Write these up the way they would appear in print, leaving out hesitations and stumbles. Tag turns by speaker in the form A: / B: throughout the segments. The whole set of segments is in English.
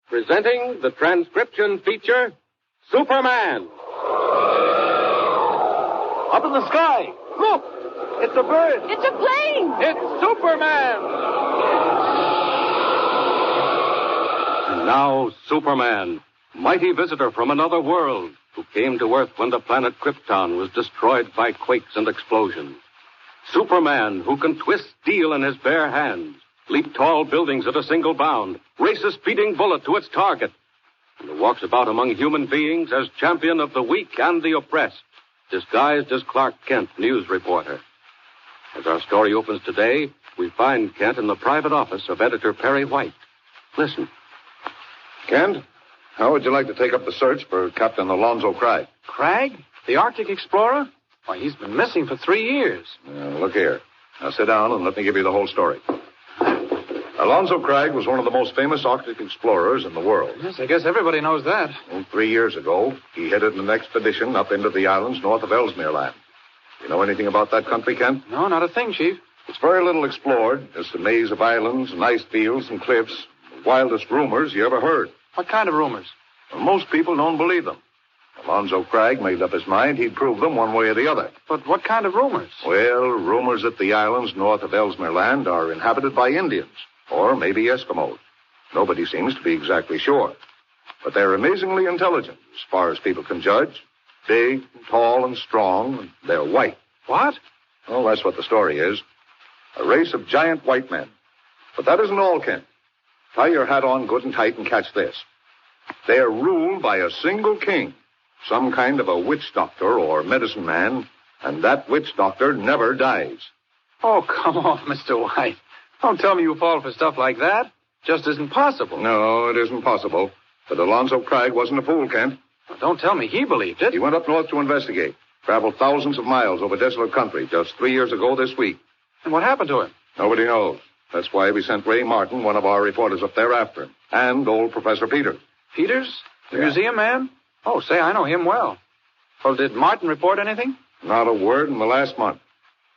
A: presenting the transcription feature, Superman.
B: Up in the sky. Look! It's a bird.
C: It's a plane.
A: It's Superman. And now, Superman, mighty visitor from another world, who came to Earth when the planet Krypton was destroyed by quakes and explosions. Superman, who can twist steel in his bare hands, leap tall buildings at a single bound, race a speeding bullet to its target, and who walks about among human beings as champion of the weak and the oppressed, disguised as Clark Kent, news reporter. As our story opens today, we find Kent in the private office of editor Perry White. Listen.
D: Kent, how would you like to take up the search for Captain Alonzo Cragg?
B: Cragg? The Arctic explorer? Why, he's been missing for 3 years.
D: Look here. Now sit down and let me give you the whole story. Alonzo Cragg was one of the most famous Arctic explorers in the world.
B: Yes, I guess everybody knows that.
D: 3 years ago, he headed an expedition up into the islands north of Ellesmere Land. You know anything about that country, Kent?
B: No, not a thing, Chief.
D: It's very little explored. Just a maze of islands and ice fields and cliffs. The wildest rumors you ever heard.
B: What kind of rumors?
D: Well, most people don't believe them. Alonzo Cragg made up his mind he'd prove them one way or the other.
B: But what kind of rumors?
D: Well, rumors that the islands north of Ellesmere Land are inhabited by Indians, or maybe Eskimos. Nobody seems to be exactly sure. But they're amazingly intelligent, as far as people can judge. Big, tall, and strong, and they're white.
B: What?
D: Well, that's what the story is. A race of giant white men. But that isn't all, Kent. Tie your hat on good and tight and catch this. They're ruled by a single king, some kind of a witch doctor or medicine man, and that witch doctor never dies.
B: Oh, come on, Mr. White. Don't tell me you fall for stuff like that. Just isn't possible.
D: No, it isn't possible. But Alonzo Cragg wasn't a fool, Kent.
B: Well, don't tell me he believed it.
D: He went up north to investigate. Traveled thousands of miles over desolate country just 3 years ago this week.
B: And what happened to him?
D: Nobody knows. That's why we sent Ray Martin, one of our reporters, up there after him. And old Professor Peters.
B: Peters? The
D: Yeah.
B: museum man? Oh, say, I know him well. Well, did Martin report anything?
D: Not a word in the last month.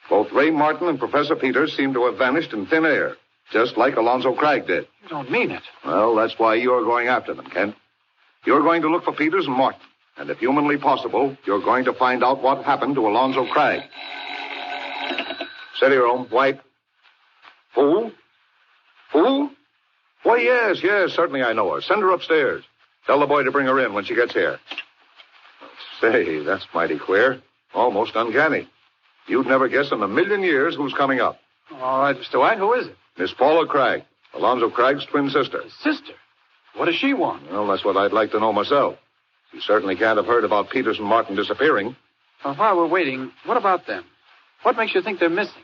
D: Both Ray Martin and Professor Peters seem to have vanished in thin air, just like Alonzo Cragg did.
B: You don't mean it.
D: Well, that's why you're going after them, Kent. You're going to look for Peters and Martin. And if humanly possible, you're going to find out what happened to Alonzo Cragg. Steady, Rome. White. Fool? Fool? Why, yes, certainly I know her. Send her upstairs. Tell the boy to bring her in when she gets here. Say, that's mighty queer. Almost uncanny. You'd never guess in a million years who's coming up.
B: All right, Mr. White, who is it?
D: Miss Paula Cragg, Alonzo Cragg's twin sister.
B: His sister. What does she want?
D: Well, that's what I'd like to know myself. You certainly can't have heard about Peters and Martin disappearing.
B: Well, while we're waiting, what about them? What makes you think they're missing?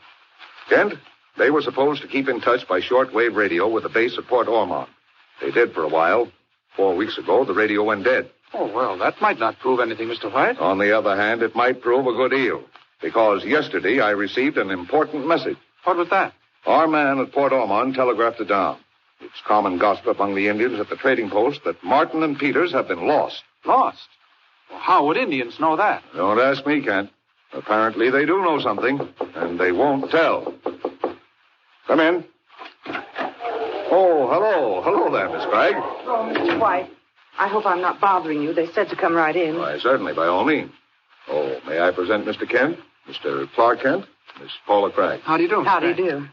D: Kent, they were supposed to keep in touch by shortwave radio with the base at Port Ormond. They did for a while. 4 weeks ago, the radio went dead.
B: Oh, well, that might not prove anything, Mr. White.
D: On the other hand, it might prove a good deal. Because yesterday I received an important message.
B: What was that?
D: Our man at Port Ormond telegraphed it down. It's common gossip among the Indians at the trading post that Martin and Peters have been lost.
B: Lost? Well, how would Indians know that?
D: Don't ask me, Kent. Apparently they do know something, and they won't tell. Come in. Oh, hello. Hello there, Miss Cragg.
C: Oh, Mr. White, I hope I'm not bothering you. They said to come right in.
D: Why, certainly, by all means. Oh, may I present Mr. Kent? Mr. Clark Kent? Miss Paula Cragg.
B: How do you do, Mr.
C: How do you
B: Cragg?
C: do?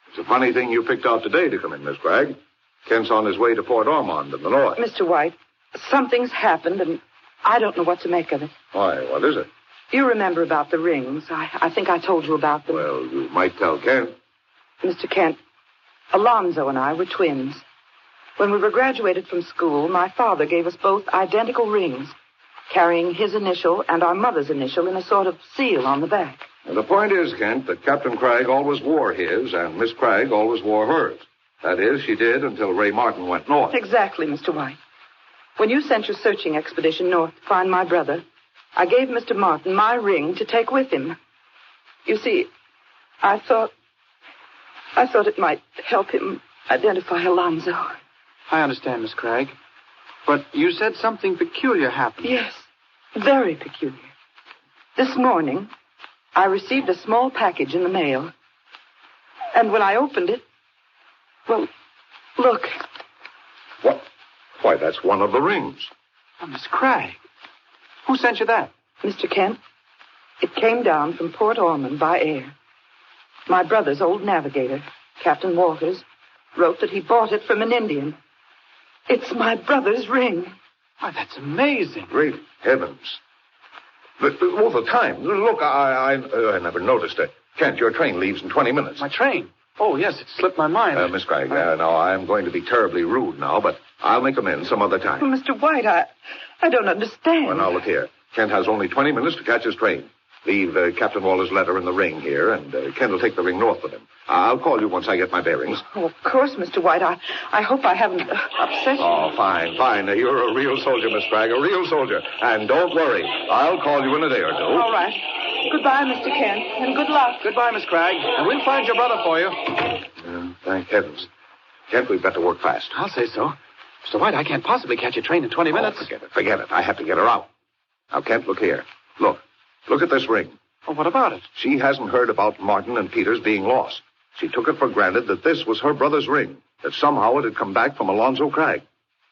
D: It's a funny thing you picked out today to come in, Miss Cragg. Kent's on his way to Port Ormond in the north.
C: Mr. White, something's happened, and I don't know what to make of it.
D: Why, what is it?
C: You remember about the rings. I think I told you about them.
D: Well, you might tell Kent.
C: Mr. Kent, Alonzo and I were twins. When we were graduated from school, my father gave us both identical rings, carrying his initial and our mother's initial in a sort of seal on the back.
D: And the point is, Kent, that Captain Cragg always wore his, and Miss Cragg always wore hers. That is, she did until Ray Martin went north.
C: Exactly, Mr. White. When you sent your searching expedition north to find my brother, I gave Mr. Martin my ring to take with him. You see, I thought it might help him identify Alonzo.
B: I understand, Miss Cragg. But you said something peculiar happened.
C: Yes, very peculiar. This morning, I received a small package in the mail. And when I opened it, well, look.
D: What? Why, that's one of the rings.
B: Oh, Miss Cragg. Who sent you that?
C: Mr. Kent, it came down from Port Ormond by air. My brother's old navigator, Captain Walters, wrote that he bought it from an Indian. It's my brother's ring.
B: Why, that's amazing.
D: Great heavens. All the time. Look, I never noticed it. Kent, your train leaves in 20 minutes.
B: My train? Oh, yes, it slipped my mind.
D: Miss Craig, now, I'm going to be terribly rude now, but I'll make amends some other time.
C: Oh, Mr. White, I don't understand.
D: Well, now, look here. Kent has only 20 minutes to catch his train. Leave Captain Waller's letter in the ring here, and Kent will take the ring north with him. I'll call you once I get my bearings.
C: Oh, of course, Mr. White. I hope I haven't upset you.
D: Oh, fine. You're a real soldier, Miss Cragg, a real soldier. And don't worry. I'll call you in a day or two.
C: All right. Goodbye, Mr. Kent, and good luck.
B: Goodbye, Miss Cragg. And we'll find your brother for you.
D: Thank heavens. Kent, we've got to work fast.
B: I'll say so. Mr. White, I can't possibly catch a train in 20 minutes.
D: Forget it. I have to get her out. Now, Kent, look here. Look at this ring.
B: Oh, what about it?
D: She hasn't heard about Martin and Peters being lost. She took it for granted that this was her brother's ring, that somehow it had come back from Alonzo Cragg.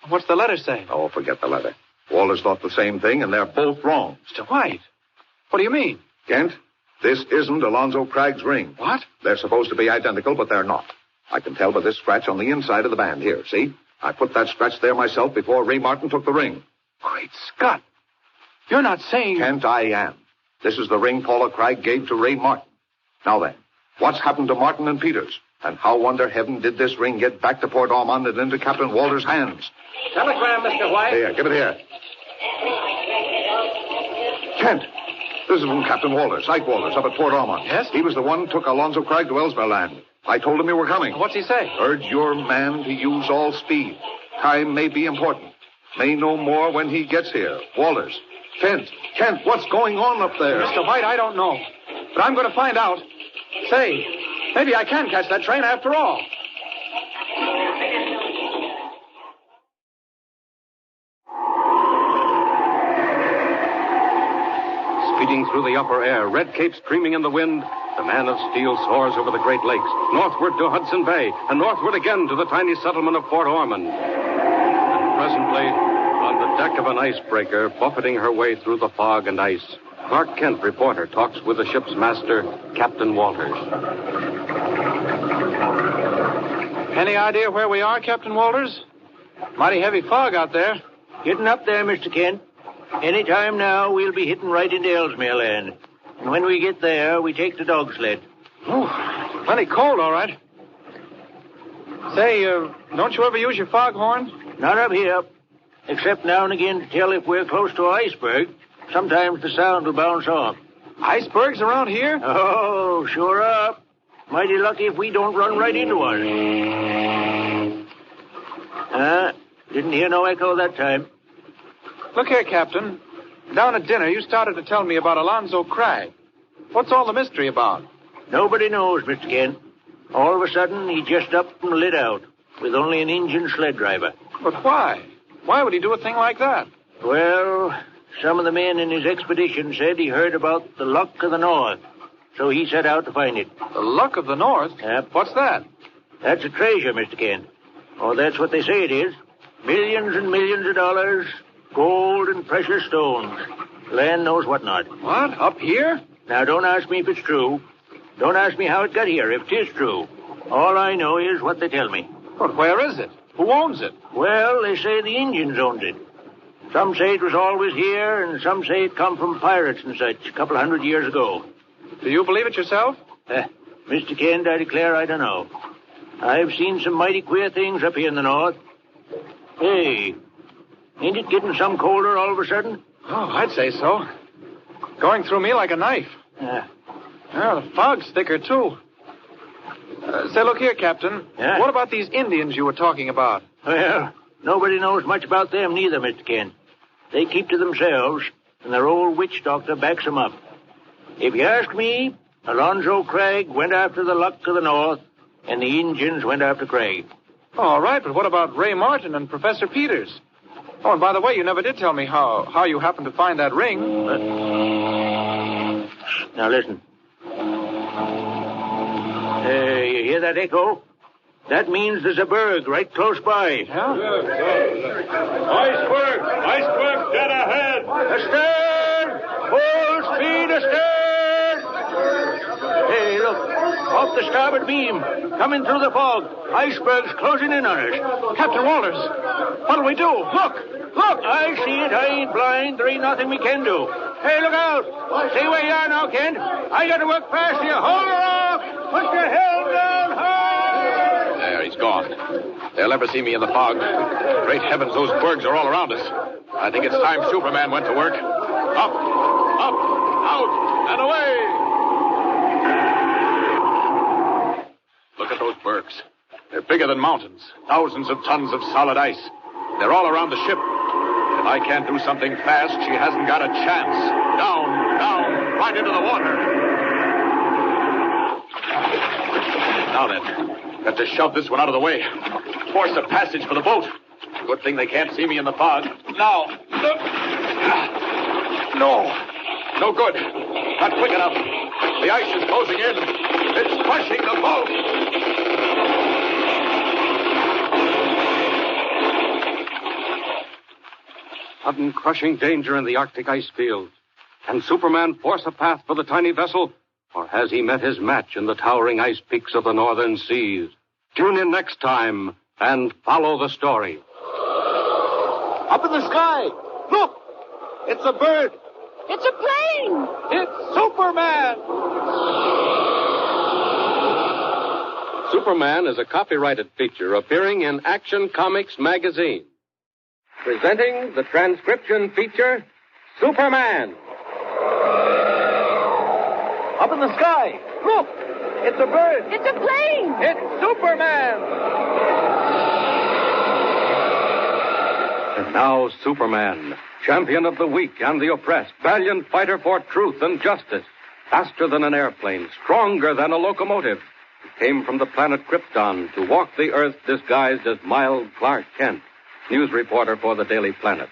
B: What's the letter say?
D: Oh, forget the letter. Walters thought the same thing, and they're both wrong.
B: Mr. White, what do you mean?
D: Kent, this isn't Alonzo Cragg's ring.
B: What?
D: They're supposed to be identical, but they're not. I can tell by this scratch on the inside of the band here, see? I put that scratch there myself before Ray Martin took the ring.
B: Great Scott. You're not saying...
D: Kent, I am. This is the ring Paula Cragg gave to Ray Martin. Now then, what's happened to Martin and Peters? And how under heaven did this ring get back to Port Ormond and into Captain Walter's hands?
B: Telegram, Mr. White.
D: Here, give it here. Kent, this is from Captain Walters, Ike Walters, up at Port Ormond.
B: Yes?
D: He was the one who took Alonzo Cragg to Ellesmere Land. I told him you were coming.
B: What's he say?
D: Urge your man to use all speed. Time may be important. May know more when he gets here. Walters. Kent, what's going on up there?
B: Mr. White, I don't know. But I'm going to find out. Say, maybe I can catch that train after all.
A: Speeding through the upper air, red cape streaming in the wind, the man of steel soars over the Great Lakes, northward to Hudson Bay, and northward again to the tiny settlement of Port Ormond. And presently, on the deck of an icebreaker, buffeting her way through the fog and ice, Clark Kent, reporter, talks with the ship's master, Captain Walters.
B: Any idea where we are, Captain Walters? Mighty heavy fog out there.
E: Getting up there, Mr. Kent. Any time now, we'll be hitting right into Ellesmere Land. And when we get there, we take the dog sled.
B: Oh, plenty cold, all right. Say, don't you ever use your foghorn?
E: Not up here. Except now and again to tell if we're close to an iceberg. Sometimes the sound will bounce off.
B: Icebergs around here?
E: Oh, sure up. Mighty lucky if we don't run right into one. Didn't hear no echo that time.
B: Look here, Captain. Down at dinner, you started to tell me about Alonzo Cragg. What's all the mystery about?
E: Nobody knows, Mr. Kent. All of a sudden, he just up and lit out, with only an engine sled driver.
B: But why? Why would he do a thing like that?
E: Well, some of the men in his expedition said he heard about the Luck of the North, so he set out to find it.
B: The Luck of the North?
E: Yep.
B: What's that?
E: That's a treasure, Mr. Kent. Oh, that's what they say it is. Millions and millions of dollars, gold and precious stones. Land knows what not.
B: What? Up here?
E: Now, don't ask me if it's true. Don't ask me how it got here, if it is true. All I know is what they tell me.
B: But where is it? Who owns it?
E: Well, they say the Indians owned it. Some say it was always here, and some say it come from pirates and such a couple 100 years ago.
B: Do you believe it yourself?
E: Mr. Kent, I declare I don't know. I've seen some mighty queer things up here in the north. Hey, ain't it getting some colder all of a sudden?
B: Oh, I'd say so. Going through me like a knife. Well, the fog's thicker, too. Say, look here, Captain.
E: Yeah?
B: What about these Indians you were talking about?
E: Well, nobody knows much about them neither, Mr. Kent. They keep to themselves, and their old witch doctor backs them up. If you ask me, Alonzo Cragg went after the Luck of the North, and the Indians went after Cragg.
B: All right, but what about Ray Martin and Professor Peters? Oh, and by the way, you never did tell me how you happened to find that ring.
E: Now, listen. You hear that echo? That means there's a berg right close by.
B: Yeah?
F: Iceberg dead ahead.
E: Astern! Full speed astern! Hey, look. Off the starboard beam. Coming through the fog. Iceberg's closing in on us.
B: Captain Walters, what'll we do? Look!
E: I see it. I ain't blind. There ain't nothing we can do. Hey, look out. Stay where you are now, Kent. I got to work past you. Hold her off. Put your helm down hard.
F: There, he's gone. They'll never see me in the fog. Great heavens, those bergs are all around us. I think it's time Superman went to work. Up, out, and away. Look at those bergs. They're bigger than mountains. Thousands of tons of solid ice. They're all around the ship. If I can't do something fast, she hasn't got a chance. Down, right into the water. Now then, got to shove this one out of the way. Force a passage for the boat. Good thing they can't see me in the fog. Now. No good. Not quick enough. The ice is closing in. It's crushing the boat.
A: Sudden crushing danger in the Arctic ice field. Can Superman force a path for the tiny vessel? Or has he met his match in the towering ice peaks of the northern seas? Tune in next time and follow the story.
B: Up in the sky! Look! It's a bird!
G: It's a plane!
B: It's Superman!
A: Superman is a copyrighted feature appearing in Action Comics magazine. Presenting the transcription feature, Superman.
B: Up in the sky! Look! It's a bird!
G: It's a plane!
B: It's Superman!
A: And now Superman, champion of the weak and the oppressed, valiant fighter for truth and justice, faster than an airplane, stronger than a locomotive, he came from the planet Krypton to walk the earth disguised as mild Clark Kent, news reporter for the Daily Planet.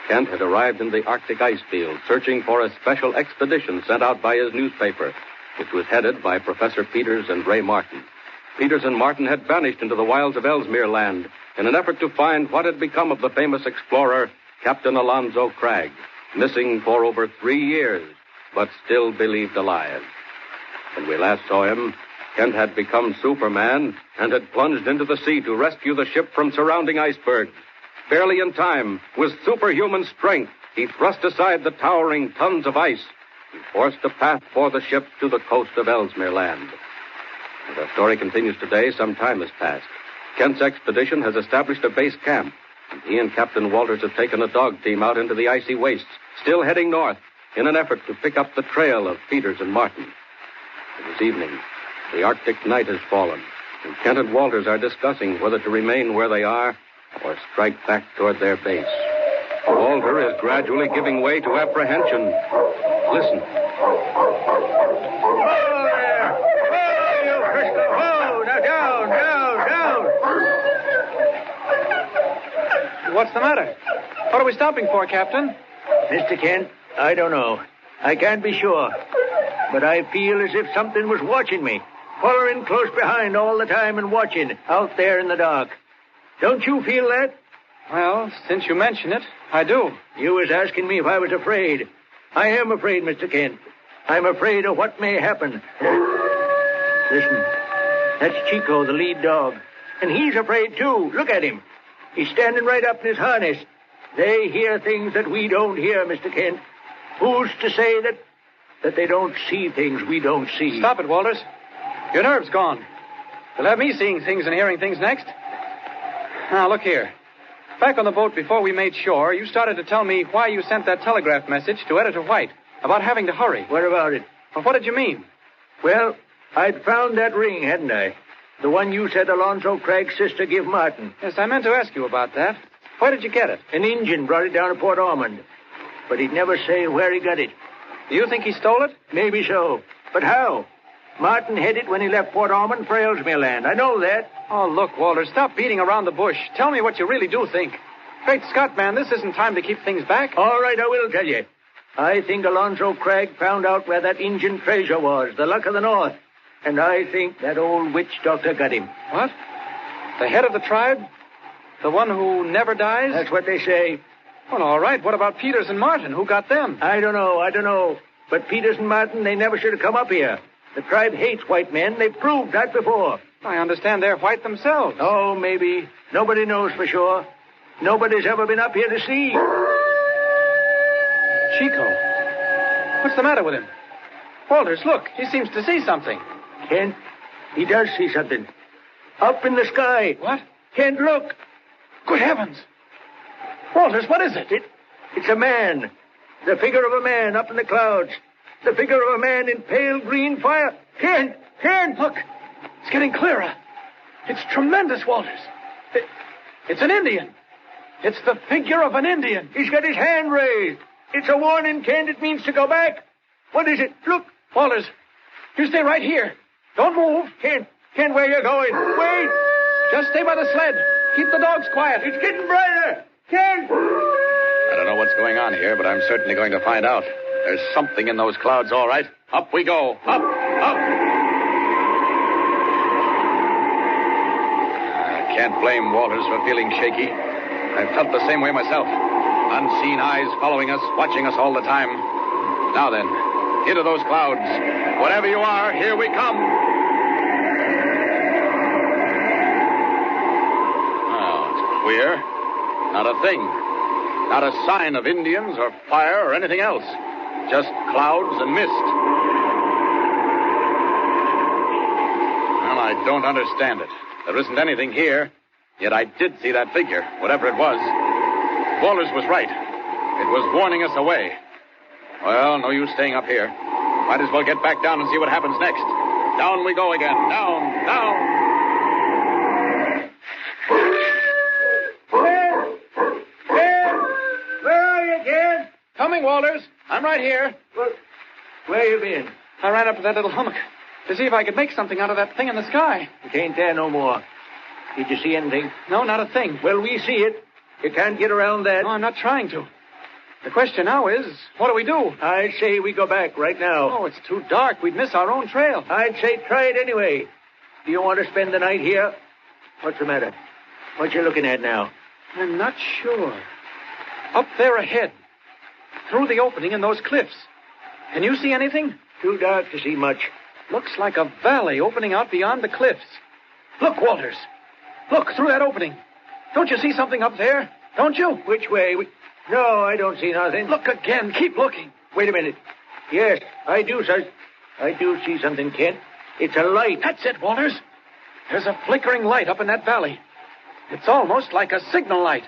A: Kent had arrived in the Arctic ice field, searching for a special expedition sent out by his newspaper, which was headed by Professor Peters and Ray Martin. Peters and Martin had vanished into the wilds of Ellesmere Land in an effort to find what had become of the famous explorer, Captain Alonzo Cragg, missing for over 3 years, but still believed alive. When we last saw him, Kent had become Superman and had plunged into the sea to rescue the ship from surrounding icebergs. Barely in time, with superhuman strength, he thrust aside the towering tons of ice. He forced a path for the ship to the coast of Ellesmere Land. As our story continues today, some time has passed. Kent's expedition has established a base camp, and he and Captain Walters have taken a dog team out into the icy wastes, still heading north in an effort to pick up the trail of Peters and Martin. It is evening. The Arctic night has fallen, and Kent and Walters are discussing whether to remain where they are or strike back toward their base. Walter is gradually giving way to apprehension. Listen.
E: Whoa there! Whoa, you Frisco! Whoa! Now down!
B: What's the matter? What are we stopping for, Captain?
E: Mr. Kent, I don't know. I can't be sure. But I feel as if something was watching me, following close behind all the time and watching out there in the dark. Don't you feel that?
B: Well, since you mention it, I do.
E: You was asking me if I was afraid. I am afraid, Mr. Kent. I'm afraid of what may happen. Listen, that's Chico, the lead dog. And he's afraid, too. Look at him. He's standing right up in his harness. They hear things that we don't hear, Mr. Kent. Who's to say that they don't see things we don't see?
B: Stop it, Walters. Your nerve's gone. You'll have me seeing things and hearing things next. Now, look here. Back on the boat before we made shore, you started to tell me why you sent that telegraph message to Editor White about having to hurry.
E: What about it?
B: Well, what did you mean?
E: Well, I'd found that ring, hadn't I? The one you said Alonzo Craig's sister give Martin.
B: Yes, I meant to ask you about that. Where did you get it?
E: An Injun brought it down to Port Ormond. But he'd never say where he got it.
B: Do you think he stole it?
E: Maybe so. But how? Martin had it when he left Port Ormond for Ellesmere Land. I know that.
B: Oh, look, Walter, stop beating around the bush. Tell me what you really do think. Great Scott, man, this isn't time to keep things back.
E: All right, I will tell you. I think Alonzo Craig found out where that Injun treasure was, the Luck of the North. And I think that old witch doctor got him.
B: What? The head of the tribe? The one who never dies?
E: That's what they say.
B: Well, all right. What about Peters and Martin? Who got them?
E: I don't know. But Peters and Martin, they never should have come up here. The tribe hates white men. They've proved that before.
B: I understand they're white themselves.
E: Oh, maybe. Nobody knows for sure. Nobody's ever been up here to see.
B: Chico. What's the matter with him? Walters, look. He seems to see something.
E: Kent, he does see something. Up in the sky.
B: What?
E: Kent, look.
B: Good heavens. Walters, what is it?
E: It's a man. The figure of a man up in the clouds. The figure of a man in pale green fire. Kent!
B: Look. It's getting clearer. It's tremendous, Walters. It's an Indian. It's the figure of an Indian.
E: He's got his hand raised. It's a warning, Kent. It means to go back. What is it? Look.
B: Walters, you stay right here. Don't move.
E: Kent, where you going? Wait.
B: Just stay by the sled. Keep the dogs quiet.
E: It's getting brighter. Kent!
F: I don't know what's going on here, but I'm certainly going to find out. There's something in those clouds, all right. Up we go. Up. I can't blame Walters for feeling shaky. I've felt the same way myself. Unseen eyes following us, watching us all the time. Now then, into those clouds. Whatever you are, here we come. Oh, it's queer. Not a thing. Not a sign of Indians or fire or anything else. Just clouds and mist. Well, I don't understand it. There isn't anything here, yet I did see that figure, whatever it was. Walters was right. It was warning us away. Well, no use staying up here. Might as well get back down and see what happens next. Down we go again. Down.
E: Where are you, Kent?
B: Coming, Walters. I'm right here.
E: Well, where you been?
B: I ran up to that little hummock to see if I could make something out of that thing in the sky.
E: It ain't there no more. Did you see anything?
B: No, not a thing.
E: Well, we see it. You can't get around that.
B: No, I'm not trying to. The question now is, what do we do?
E: I'd say we go back right now.
B: Oh, it's too dark. We'd miss our own trail.
E: I'd say try it anyway. Do you want to spend the night here? What's the matter? What you looking at now?
B: I'm not sure. Up there ahead. Through the opening in those cliffs. Can you see anything?
E: Too dark to see much.
B: Looks like a valley opening out beyond the cliffs. Look, Walters. Look, through that opening. Don't you see something up there? Don't you?
E: Which way? No, I don't see nothing.
B: Look again. Keep looking.
E: Wait a minute. Yes, I do, sir. I do see something, Kent. It's a light.
B: That's it, Walters. There's a flickering light up in that valley. It's almost like a signal light.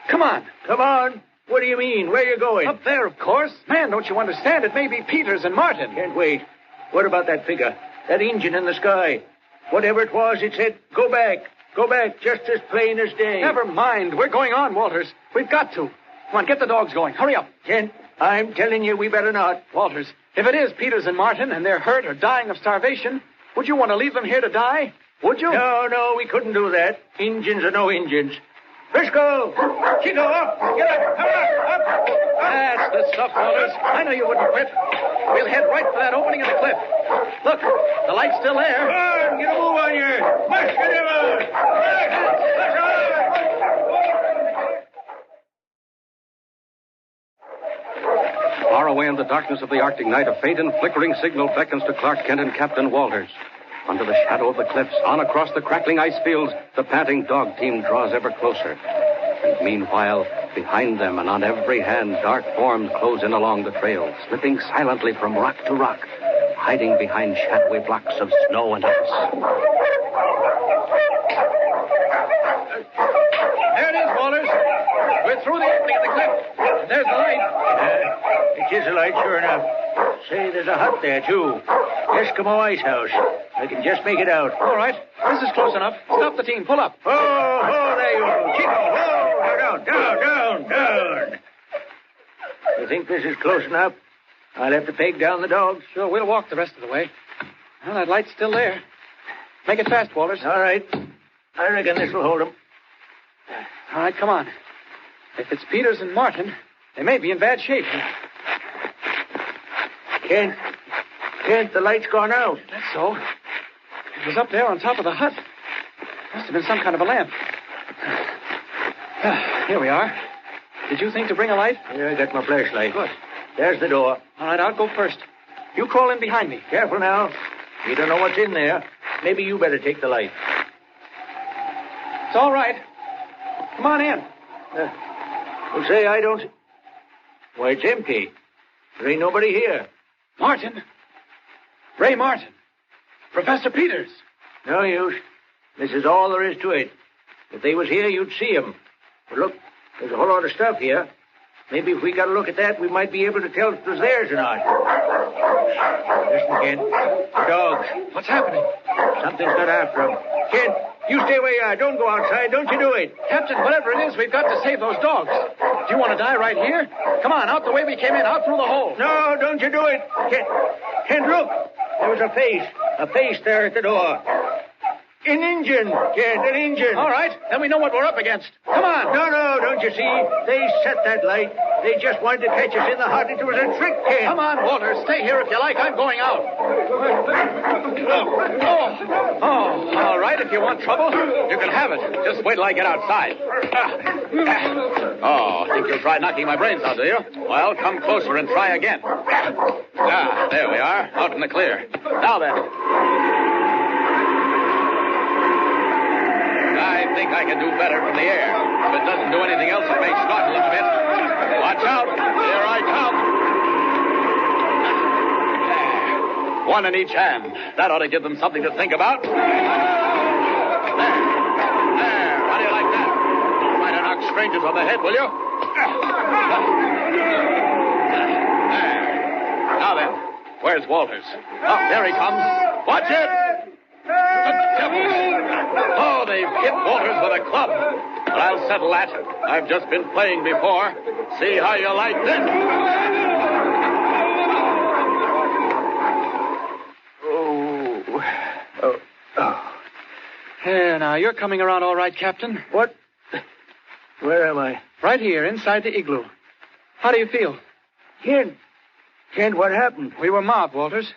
B: Come on.
E: Come on. What do you mean? Where are you going?
B: Up there, of course. Man, don't you understand? It may be Peters and Martin.
E: Can't wait. What about that figure? That engine in the sky? Whatever it was, it said, go back. Go back, just as plain as day.
B: Never mind. We're going on, Walters. We've got to. Come on, get the dogs going. Hurry up.
E: Kent, I'm telling you we better not.
B: Walters, if it is Peters and Martin and they're hurt or dying of starvation, would you want to leave them here to die? Would you?
E: No, we couldn't do that. Injuns or no Injuns. Frisco! Chico, up! Get up! Come up!
B: That's the stuff, Walters. I know you wouldn't quit. We'll head right for that opening in the cliff. Look, the light's still there.
E: Come on, get a move on you! Mush, get him on!
A: Far away in the darkness of the Arctic night, a faint and flickering signal beckons to Clark Kent and Captain Walters. Under the shadow of the cliffs, on across the crackling ice fields, the panting dog team draws ever closer. And meanwhile, behind them and on every hand, dark forms close in along the trail, slipping silently from rock to rock, hiding behind shadowy blocks of snow and ice.
B: There it is, Walters. We're through the opening of the cliff. There's the light.
E: It is a light, sure enough. Say, there's a hut there, too. Eskimo ice house. I can just make it out.
B: All right. This is close enough. Stop the team. Pull up.
E: Oh, there you go. Chico, down. You think this is close enough? I'll have to peg down the dogs.
B: Sure, we'll walk the rest of the way. Well, that light's still there. Make it fast, Walters.
E: All right. I reckon this will hold them.
B: All right, come on. If it's Peters and Martin, they may be in bad shape.
E: Kent, the light's gone out.
B: That's so. It was up there on top of the hut. Must have been some kind of a lamp. Here we are. Did you think to bring a light?
E: Here, I got my flashlight.
B: Good.
E: There's the door.
B: All right, I'll go first. You crawl in behind me.
E: Careful now. You don't know what's in there. Maybe you better take the light.
B: It's all right. Come on in.
E: Well, say, I don't... Why, it's empty. There ain't nobody here.
B: Martin. Ray Martin. Professor Peters.
E: No use. This is all there is to it. If they was here, you'd see 'em. But look, there's a whole lot of stuff here. Maybe if we got a look at that, we might be able to tell if it was theirs or not. Listen, Kent. Dogs.
B: What's happening?
E: Something's got after 'em. Kent, you stay where you are. Don't go outside. Don't you do it.
B: Captain, whatever it is, we've got to save those dogs. Do you want to die right here? Come on, out the way we came in, out through the hole.
E: No, don't you do it. Kent, look. There was a face. A face there at the door. An Injun, Kent, an Injun.
B: All right, then we know what we're up against. Come on.
E: No, don't you see? They set that light. They just wanted to catch us in the hut. It was a trick, Kent.
B: Come on, Walter. Stay here if you like. I'm going out. Oh, all right. If you want trouble, you can have it. Just wait till I get outside. Oh, think you'll try knocking my brains out, do you? Well, come closer and try again. There we are, out in the clear. Now then. I think I can do better from the air. If it doesn't do anything else, it may startle a bit. Watch out. Here I come. One in each hand. That ought to give them something to think about. There. How do you like that? Don't try to knock strangers on the head, will you? There. Now then, where's Walters? Oh, there he comes. Watch it. The devil. Oh, they've hit Walters with a club. But I'll settle that. I've just been playing before. See how you like this. Here, now, you're coming around all right, Captain.
E: What? Where am I?
B: Right here, inside the igloo. How do you feel?
E: Kent, what happened?
B: We were mobbed, Walters.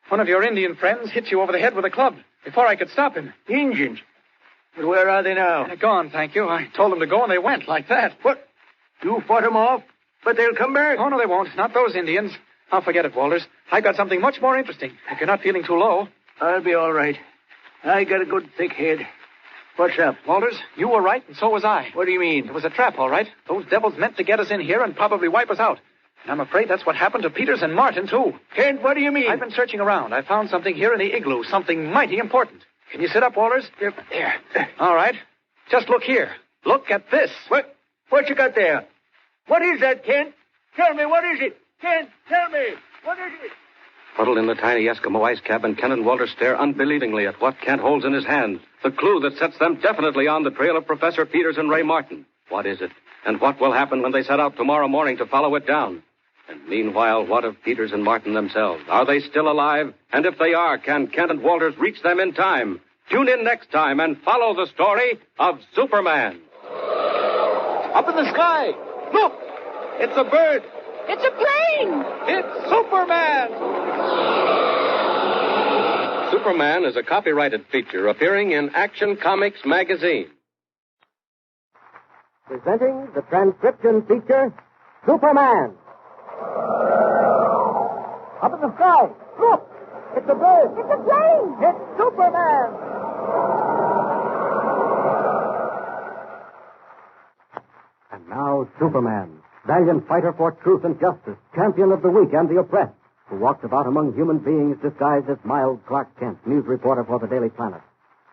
B: One of your Indian friends hit you over the head with a club before I could stop him.
E: Indians? But where are they now?
B: They're gone, thank you. I told them to go, and they went like that.
E: What? You fought them off? But they'll come back?
B: Oh, no, they won't. Not those Indians. I'll forget it, Walters. I've got something much more interesting, if you're not feeling too low.
E: I'll be all right. I got a good thick head. What's up?
B: Walters, you were right, and so was I.
E: What do you mean?
B: It was a trap, all right. Those devils meant to get us in here and probably wipe us out. And I'm afraid that's what happened to Peters and Martin, too.
E: Kent, what do you mean?
B: I've been searching around. I found something here in the igloo, something mighty important. Can you sit up, Walters?
E: Yep.
B: There. All right. Just look here. Look at this.
E: What you got there? What is that, Kent? Tell me, what is it? Kent, tell me. What is it?
A: Huddled in the tiny Eskimo ice cabin, Kent and Walter stare unbelievingly at what Kent holds in his hand. The clue that sets them definitely on the trail of Professor Peters and Ray Martin. What is it? And what will happen when they set out tomorrow morning to follow it down? And meanwhile, what of Peters and Martin themselves? Are they still alive? And if they are, can Kent and Walters reach them in time? Tune in next time and follow the story of Superman.
B: Up in the sky. Look! It's a bird.
G: It's a plane!
B: It's Superman!
A: Superman is a copyrighted feature appearing in Action Comics magazine.
H: Presenting the transcription feature, Superman. Up in the sky. Look! It's a bird.
G: It's a plane!
H: It's Superman! And now, Superman, valiant fighter for truth and justice, champion of the weak and the oppressed, who walks about among human beings disguised as mild Clark Kent, news reporter for the Daily Planet.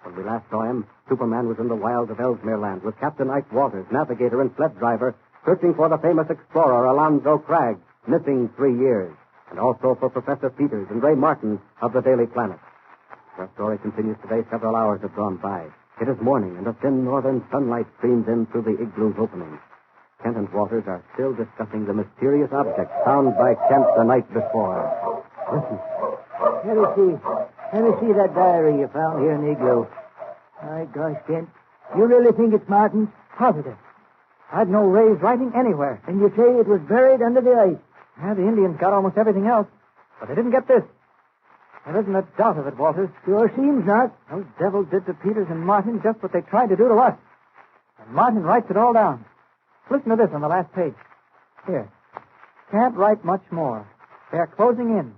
H: When we last saw him, Superman was in the wilds of Ellesmere Land with Captain Ike Walters, navigator and sled driver, searching for the famous explorer Alonzo Cragg, missing 3 years, and also for Professor Peters and Ray Martin of the Daily Planet. Our story continues today. Several hours have gone by. It is morning, and a thin northern sunlight streams in through the igloo's opening. Kent and Walters are still discussing the mysterious object found by Kent the night before. Listen.
I: Let me see that diary you found here in the igloo. My gosh, Kent. You really think it's Martin's?
H: Positive. I'd no Ray's writing anywhere.
I: And you say it was buried under the ice?
H: Yeah, the Indians got almost everything else, but they didn't get this.
B: There isn't a doubt of it, Walters.
I: Sure seems not.
B: Those devils did to Peters and Martin just what they tried to do to us. And Martin writes it all down. Listen to this on the last page. Here. Can't write much more. They're closing in.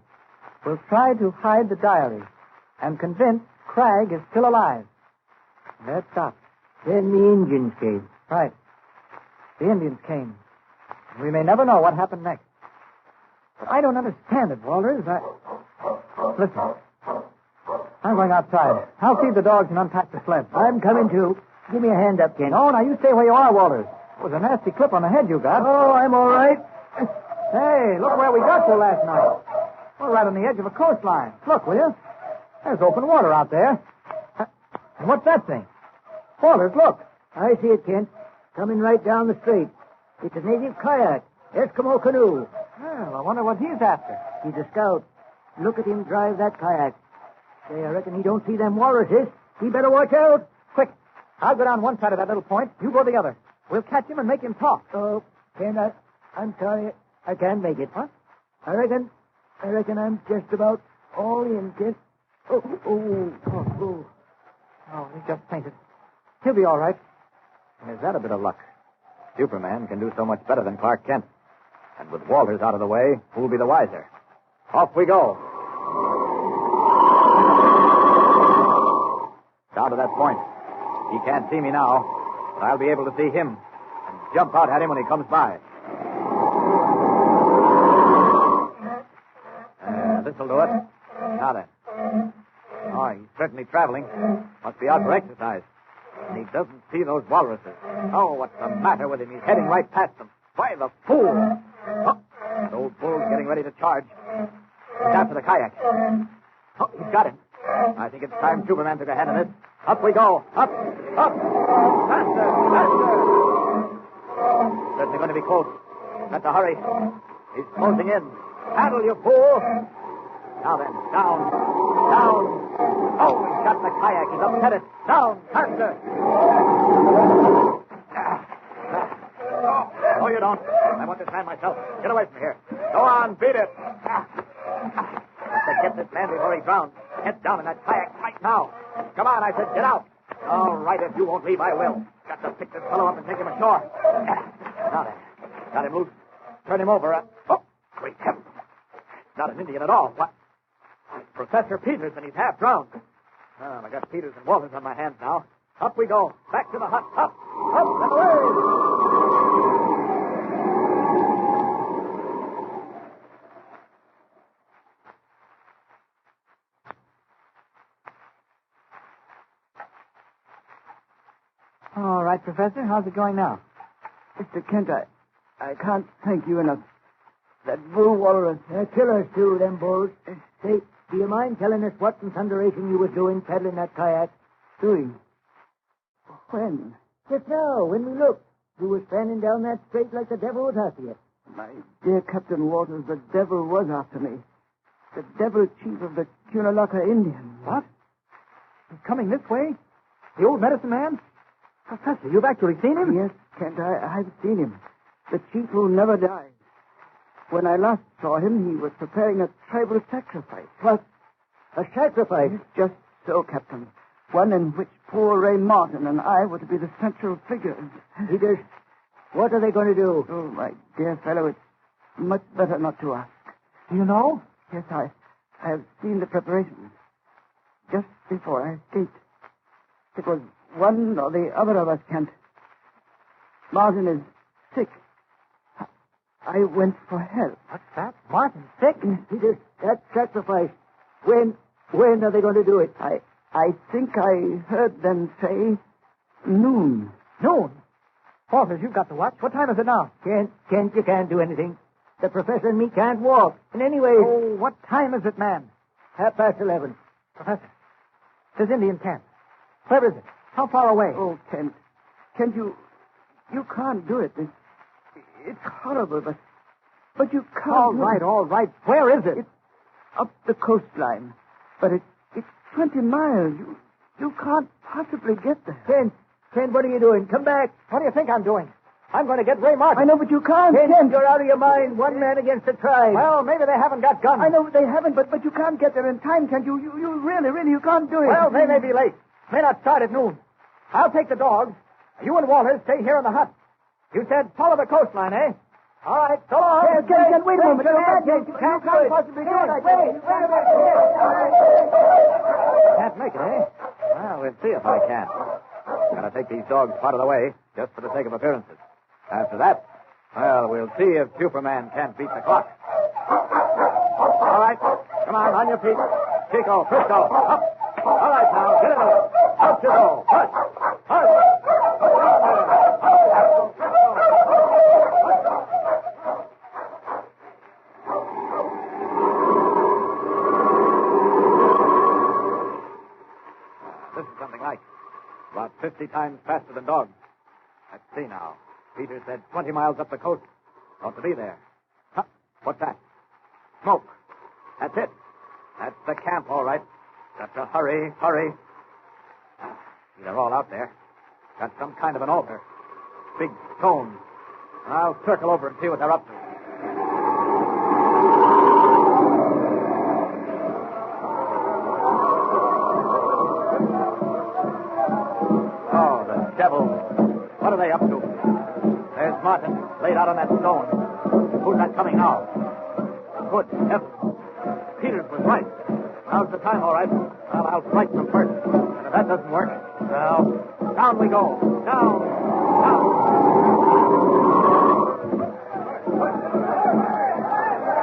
B: We'll try to hide the diary and convince Cragg is still alive. And there it stops.
I: Then the Indians came.
B: Right. The Indians came. We may never know what happened next. But I don't understand it, Walters. Listen. I'm going outside. I'll feed the dogs and unpack the sled.
I: I'm coming too. Give me a hand up, Kent.
B: No, now you stay where you are, Walters. It was a nasty clip on the head you got.
I: Oh, I'm all right.
B: Hey, look where we got to last night. We're right on the edge of a coastline. Look, will you? There's open water out there. And what's that thing? Walters, look.
I: I see it, Kent. Coming right down the strait. It's a native kayak. Eskimo canoe.
B: Well, I wonder what he's after.
I: He's a scout. Look at him drive that kayak. Say, I reckon he don't see them walruses. He better watch out.
B: Quick. I'll go down one side of that little point. You go the other. We'll catch him and make him talk.
I: Oh, Kent, I'm sorry. I can't make it.
B: What?
I: I reckon I'm just about all in, Kent. Oh.
B: Oh, he just fainted. He'll be all right.
H: Is that a bit of luck? Superman can do so much better than Clark Kent. And with Walters out of the way, who'll be the wiser? Off we go. Down to that point. He can't see me now, but I'll be able to see him and jump out at him when he comes by. This'll do it. Now then. Oh, he's certainly traveling. Must be out for exercise. And he doesn't see those walruses. Oh, what's the matter with him? He's heading right past them. Why, the fool! Oh, that old bull's getting ready to charge. He's after the kayak. Oh, he's got him. I think it's time Superman took a hand in this. Up we go. Up. Faster. Certainly going to be close. Got to hurry. He's closing in. Paddle, you fool. Now then, down. Oh, he's got the kayak. He's upset it. Down, faster. No, you don't. I want this man myself. Get away from here. Go on, beat it. Let's get this man before he drowns. Get down in that kayak right now. Come on, I said, get out. All right, if you won't leave, I will. Got to pick this fellow up and take him ashore. Now then, got him loose. Turn him over. Oh, great heavens. Not an Indian at all. What? It's Professor Peters, and he's half drowned. Oh, I got Peters and Walters on my hands now. Up we go. Back to the hut. Up, and away.
B: All right, Professor. How's it going now?
I: Mr. Kent, I can't thank you enough. That bull walrus.
B: They're
I: killers, too, them bulls. Say, do you mind telling us what in thunderation you was doing paddling that kayak?
B: Doing?
I: When? Just now, when we looked. You were standing down that strait like the devil was after you.
B: My dear Captain Walters, the devil was after me. The devil chief of the Cunalaka Indians. What? He's coming this way? The old medicine man? Professor, you've actually seen him?
I: Yes, Kent, I've seen him. The chief who never dies. When I last saw him, he was preparing a tribal sacrifice.
B: What? A sacrifice?
I: Just so, Captain. One in which poor Ray Martin and I were to be the central figures.
B: Peters, what are they going to do?
I: Oh, my dear fellow, it's much better not to ask.
B: Do you know?
I: Yes, I have seen the preparations. Just before I escaped. It was one or the other of us, Kent. Martin is sick. I went for help.
B: What's that? Martin sick?
I: Peter, that sacrifice. When are they going to do it? I think I heard them say noon.
B: Noon? Walters, you've got to watch. What time is it now?
I: Kent, you can't do anything. The professor and me can't walk. And anyway...
B: Oh, what time is it, man?
I: 11:30.
B: Professor, this Indian camp. Where is it? How far away?
I: Oh, Kent, you can't do it. It's horrible, but you can't.
B: All right. Where is it?
I: It's up the coastline, but it's 20 miles. You can't possibly get there.
B: Kent, what are you doing? Come back. What do you think I'm doing?
E: I'm going to get Ray Martin.
I: I know, but you can't.
E: Kent, you're out of your mind. One man against the tribe.
H: Well, maybe they haven't got guns.
I: I know they haven't, but you can't get there in time, Kent. You really, you can't do it.
H: Well, they may be late. May not start at noon. I'll take the dogs. You and Walters stay here in the hut. You said follow the coastline, eh? All right, so long.
I: Kent, wait a moment.
H: You can't
I: possibly do it. Wait.
H: Can't make it, eh? Well, we'll see if I can. Gotta take these dogs part of the way, just for the sake of appearances. After that, well, we'll see if Superman can't beat the clock. All right, come on your feet. Chico, Frisco, up. All right, now, get it up. Up you go. Hush. This is something like about 50 times faster than dogs. Let's see now. Peter said 20 miles up the coast. Ought to be there. Huh? What's that? Smoke. That's it. That's the camp, all right. Got to hurry. See, they're all out there. Got some kind of an altar. Big stone. I'll circle over and see what they're up to. Oh, the devils. What are they up to? There's Martin, laid out on that stone. Who's that coming now? Good heavens. Peters was right. Now's the time, all right. Well, I'll strike them first. And if that doesn't work, well, down we go. Down.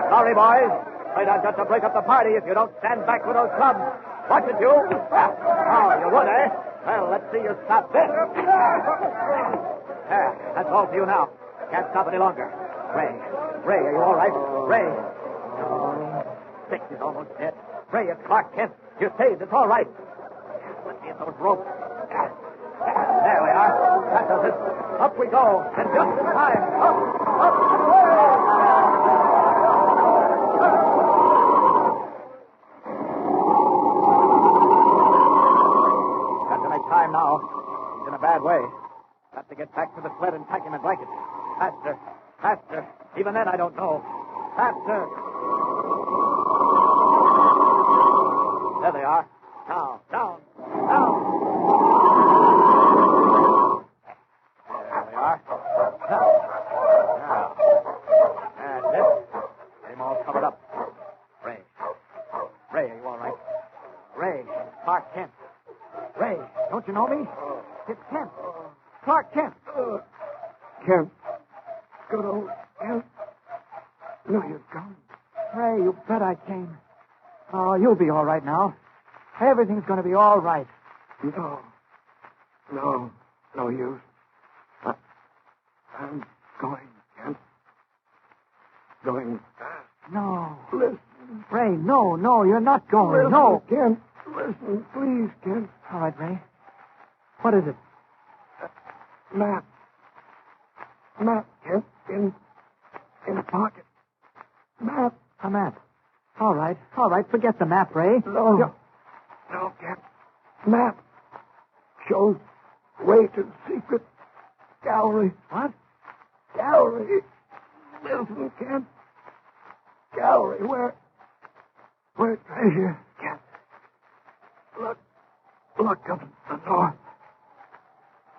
H: Sorry, boys. Afraid I've got to break up the party if you don't stand back with those clubs. Watch it, you. Oh, you would, eh? Well, let's see you stop this. There, that's all for you now. Can't stop any longer. Ray, are you all right? Ray. Oh, Six is almost dead. Ray, it's Clark Kent. You're saved. It's all right. Let me at those ropes. There we are. That does it. Up we go. And just in time. Up, and away! Got to make time now. He's in a bad way. Got to get back to the sled and pack him in blankets. Faster. Even then, I don't know. Faster. There they are. Now, down. There they are. Now. That's it. Get him all covered up. Ray, are you all right? Ray, Clark Kent. Ray, don't you know me? It's Kent. Clark Kent.
I: Kent. Good old Kent. No, you've gone.
H: Ray, you bet I came. Oh, you'll be all right now. Everything's going to be all right.
I: No use. I'm going, Kent. Going fast.
H: No.
I: Listen.
H: Ray, no, you're not going.
I: Listen,
H: No.
I: Kent. Listen, please, Kent.
H: All right, Ray. What is it?
I: Map, Kent, in a pocket. Map.
H: A map. All right. Forget the map, Ray.
I: No, Kent. Map shows way to the secret gallery.
H: What?
I: Gallery. Listen, Kent. Gallery where treasure, Kent. Look up the north.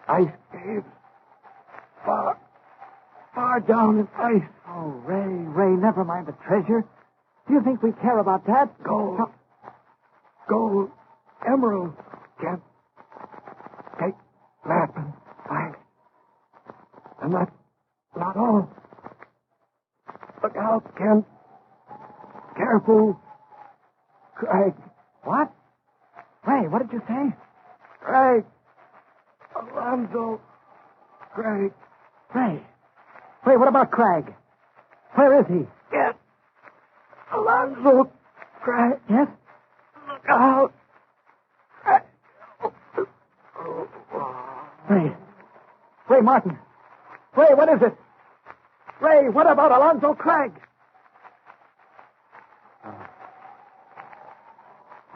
I: Ice caves. Far down in ice.
H: Oh, Ray, never mind the treasure. Do you think we care about that?
I: Gold, emeralds, Kent. Take map and find. And that's not all. Look out, Kent. Careful. Craig.
H: What? Ray, what did you say?
I: Craig. Alonzo. Craig.
H: Ray, what about Craig? Where is he?
I: Yes. Alonzo. Craig.
H: Yes?
I: Look out. Craig.
H: Ray Martin. Ray, what is it? Ray, what about Alonzo Craig?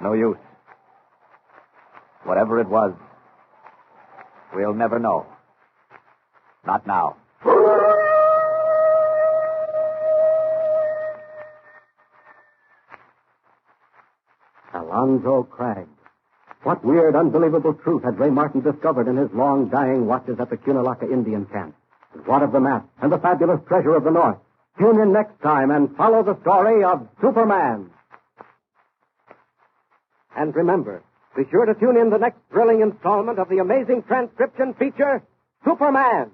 H: No use. Whatever it was, we'll never know. Not now. Alonzo Cragg. What weird, unbelievable truth had Ray Martin discovered in his long, dying watches at the Cunalaka Indian camp? And what of the map and the fabulous treasure of the North? Tune in next time and follow the story of Superman. And remember, be sure to tune in the next thrilling installment of the amazing transcription feature, Superman.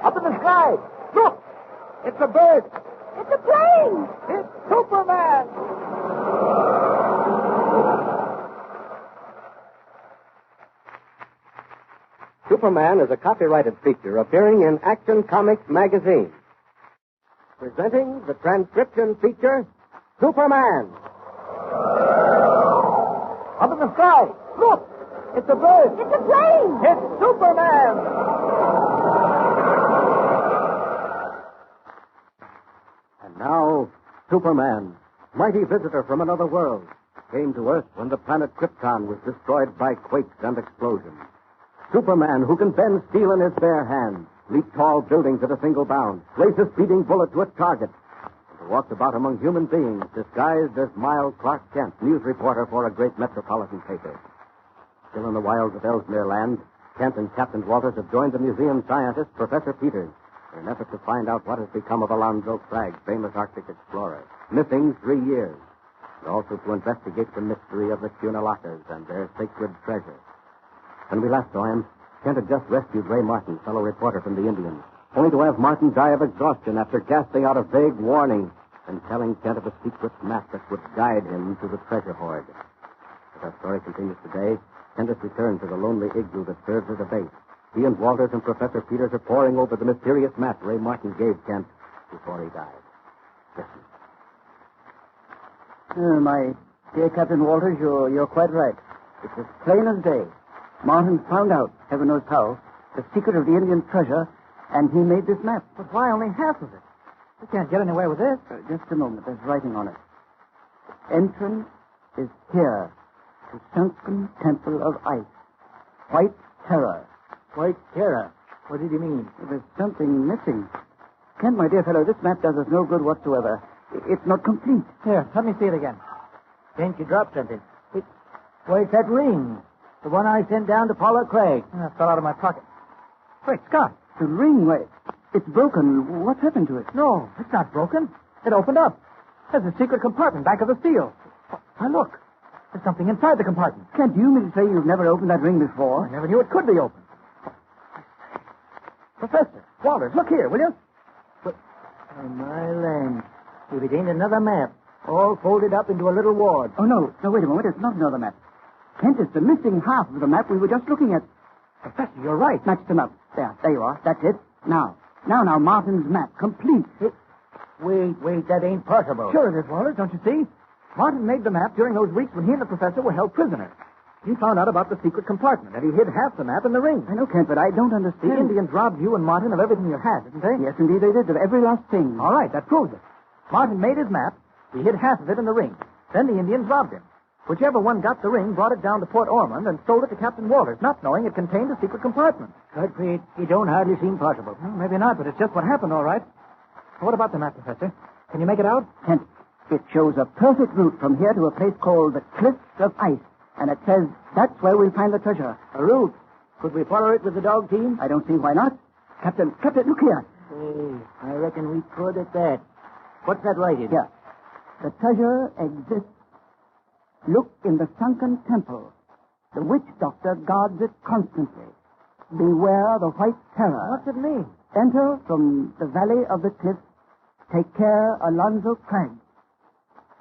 E: Up in the sky! Look! It's a bird!
G: It's a plane!
E: It's Superman!
H: Superman is a copyrighted feature appearing in Action Comics magazine. Presenting the transcription feature, Superman.
E: Up in the sky! Look! It's a bird!
G: It's a plane!
E: It's Superman!
H: And now, Superman, mighty visitor from another world, came to Earth when the planet Krypton was destroyed by quakes and explosions. Superman, who can bend steel in his bare hands, leap tall buildings at a single bound, race a speeding bullet to its target, and who walks about among human beings disguised as mild Clark Kent, news reporter for a great metropolitan paper. Still in the wilds of Ellesmere Land, Kent and Captain Walters have joined the museum scientist, Professor Peters, in an effort to find out what has become of Alonzo Cragg, famous Arctic explorer, missing 3 years, and also to investigate the mystery of the Cunalakas and their sacred treasure. When we last saw him, Kent had just rescued Ray Martin, fellow reporter from the Indians, only to have Martin die of exhaustion after gasping out a vague warning and telling Kent of a secret map that would guide him to the treasure hoard. As our story continues today, Kent has returned to the lonely igloo that serves as a base. He and Walters and Professor Peters are poring over the mysterious map Ray Martin gave Kent before he died. Listen.
I: My dear Captain Walters, you're quite right. It's as plain as day. Martin found out, heaven knows how, the secret of the Indian treasure, and he made this map.
E: But why only half of it? We can't get anywhere with this.
I: Just a moment. There's writing on it. Entrance is here to sunken temple of ice. White terror.
E: White terror? What did he mean?
I: There's something missing. Kent, my dear fellow, this map does us no good whatsoever. It's not complete.
E: Here, let me see it again. Kent, you dropped something. Why, it's that ring. The one I sent down to Paula Craig. That fell out of my pocket. Wait, Scott.
I: The ring, wait. It's broken. What's happened to it?
E: No, it's not broken. It opened up. There's a secret compartment back of the seal. Now, look. There's something inside the compartment.
I: Kent, do you mean to say you've never opened that ring before?
E: I never knew it could be opened. Professor, Walters, look here, will you? Oh, my land. If it ain't another map, all folded up into a little wad.
I: Oh, no, wait a moment. It's not another map. Kent, it's the missing half of the map we were just looking at.
E: Professor, you're right.
I: Match them up. There you are. That's it. Now, Martin's map, complete.
E: Wait, that ain't possible. Sure it is, Walters, don't you see? Martin made the map during those weeks when he and the professor were held prisoners. He found out about the secret compartment, and he hid half the map in the ring.
I: I know, Kent, but I don't understand.
E: The Indians robbed you and Martin of everything you had, didn't they?
I: Yes, indeed they did, of every last thing.
E: All right, that proves it. Martin made his map. He hid half of it in the ring. Then the Indians robbed him. Whichever one got the ring brought it down to Port Ormond and sold it to Captain Walters, not knowing it contained a secret compartment. Godfrey, it don't hardly seem possible. Well, maybe not, but it's just what happened, all right. What about the map, Professor? Can you make it out?
I: Kent, it shows a perfect route from here to a place called the Cliffs of Ice. And it says that's where we'll find the treasure.
E: A route? Could we follow it with the dog team?
I: I don't see why not. Captain, look here.
E: I reckon we could at that. What's that writing?
I: Here. The treasure exists. Look in the sunken temple. The witch doctor guards it constantly. Beware the white terror.
E: What's it mean?
I: Enter from the valley of the cliffs. Take care, Alonzo Cragg.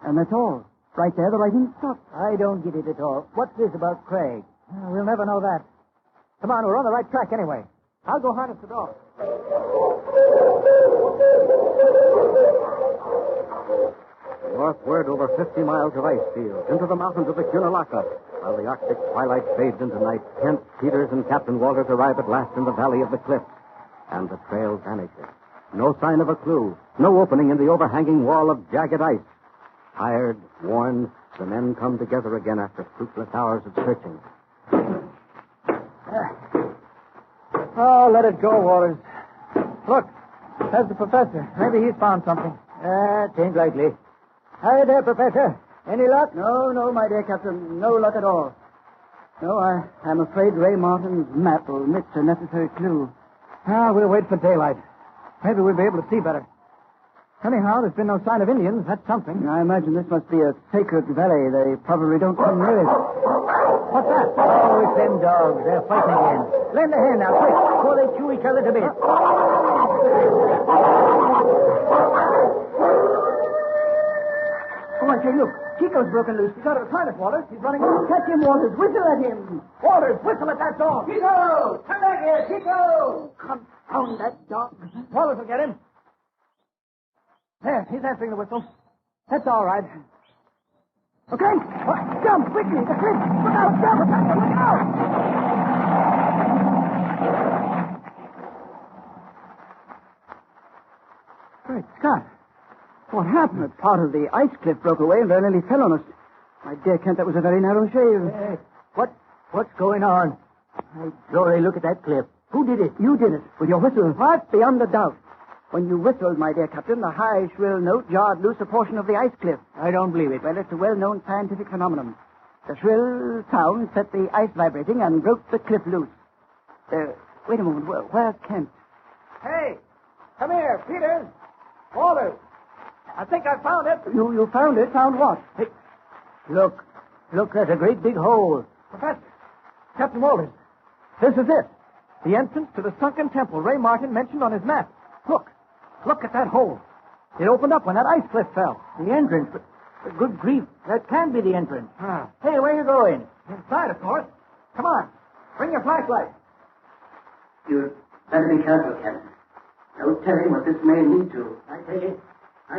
I: And that's all. Right there, the writing stops.
E: I don't get it at all. What's this about Craig? We'll never know that. Come on, we're on the right track anyway. I'll go harness the dog.
H: Northward over 50 miles of ice fields, into the mountains of the Cunalaka. While the Arctic twilight fades into night, Kent, Peters, and Captain Walters arrive at last in the valley of the cliffs. And the trail vanishes. No sign of a clue. No opening in the overhanging wall of jagged ice. Tired, worn, the men come together again after fruitless hours of searching.
B: Oh, let it go, Waters. Look, there's the professor. Maybe he's found something.
E: It ain't likely. Hi there, Professor. Any luck?
I: No, my dear Captain. No luck at all. No, I'm afraid Ray Martin's map will miss a necessary clue.
B: We'll wait for daylight. Maybe we'll be able to see better. Anyhow, there's been no sign of Indians. That's something.
I: I imagine this must be a sacred valley. They probably don't come near it.
B: What's that?
E: Oh, it's them dogs. They're fighting again. Lend a hand now, quick, before they chew each other to bits.
I: Oh, I say, look. Chico's broken loose. He's out of the toilet, Waters. He's running out. Catch him, Waters. Whistle at him.
B: Waters, whistle at that dog.
I: Chico! Come back here, Chico! Confound that dog.
B: Waters will get him. There, he's answering the whistle. That's all right.
I: Okay. Jump, quickly. The cliff. Look out, jump. Look out. Great Scott. What happened? Part of the ice cliff broke away and nearly fell on us. My dear Kent, that was a very narrow shave.
E: Hey, what's going on? Hey, Glory, look at that cliff. Who did it?
I: You did it, with your whistle. What? Beyond a doubt. When you whistled, my dear Captain, the high, shrill note jarred loose a portion of the ice cliff.
E: I don't believe it.
I: Well, it's a well-known scientific phenomenon. The shrill sound set the ice vibrating and broke the cliff loose. Wait a moment. Where's Kent?
B: Hey, come here, Peters. Waters. I think I found it.
I: You found it? Found what?
E: Hey, look, there's a great big hole.
B: Professor, Captain Walters, this is it. The entrance to the sunken temple Ray Martin mentioned on his map. Look at that hole. It opened up when that ice cliff fell.
E: The entrance? But good grief, that can be the entrance.
B: Ah.
E: Hey, where are you going?
B: Inside, of course. Come on, bring your flashlight.
I: You'd better be careful, Captain. No telling what this may lead to.
E: I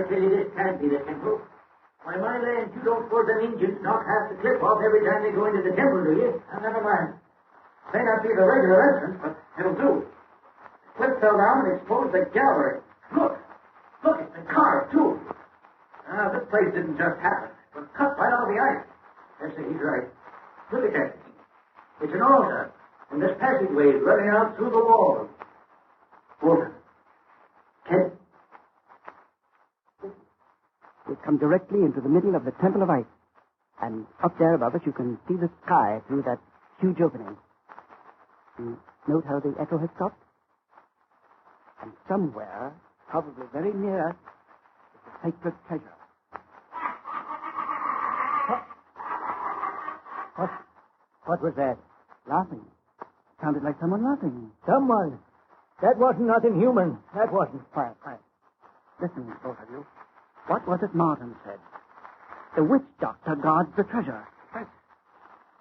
E: tell you, this can't be the temple. Why, my land, you don't suppose them Indians knock half the cliff off every time they go into the temple, do you?
I: Now, never mind. May not be the regular entrance, but it'll do. The cliff fell down and exposed the gallery. Look, it's been carved, too. Now, this place didn't just happen. It was cut right out of the ice. Yes, sir, he's right. Look at that. It's an altar, and this passageway is running out through the wall. Walter. Kent. We've come directly into the middle of the Temple of Ice. And up there above us, you can see the sky through that huge opening. You note how the echo has stopped? And somewhere, probably very near us, is the sacred treasure.
E: What was that?
I: Laughing. Sounded like someone laughing.
E: Someone. That wasn't nothing human. That wasn't.
I: Quiet. Listen, both of you. What was it Martin said? The witch doctor guards the treasure.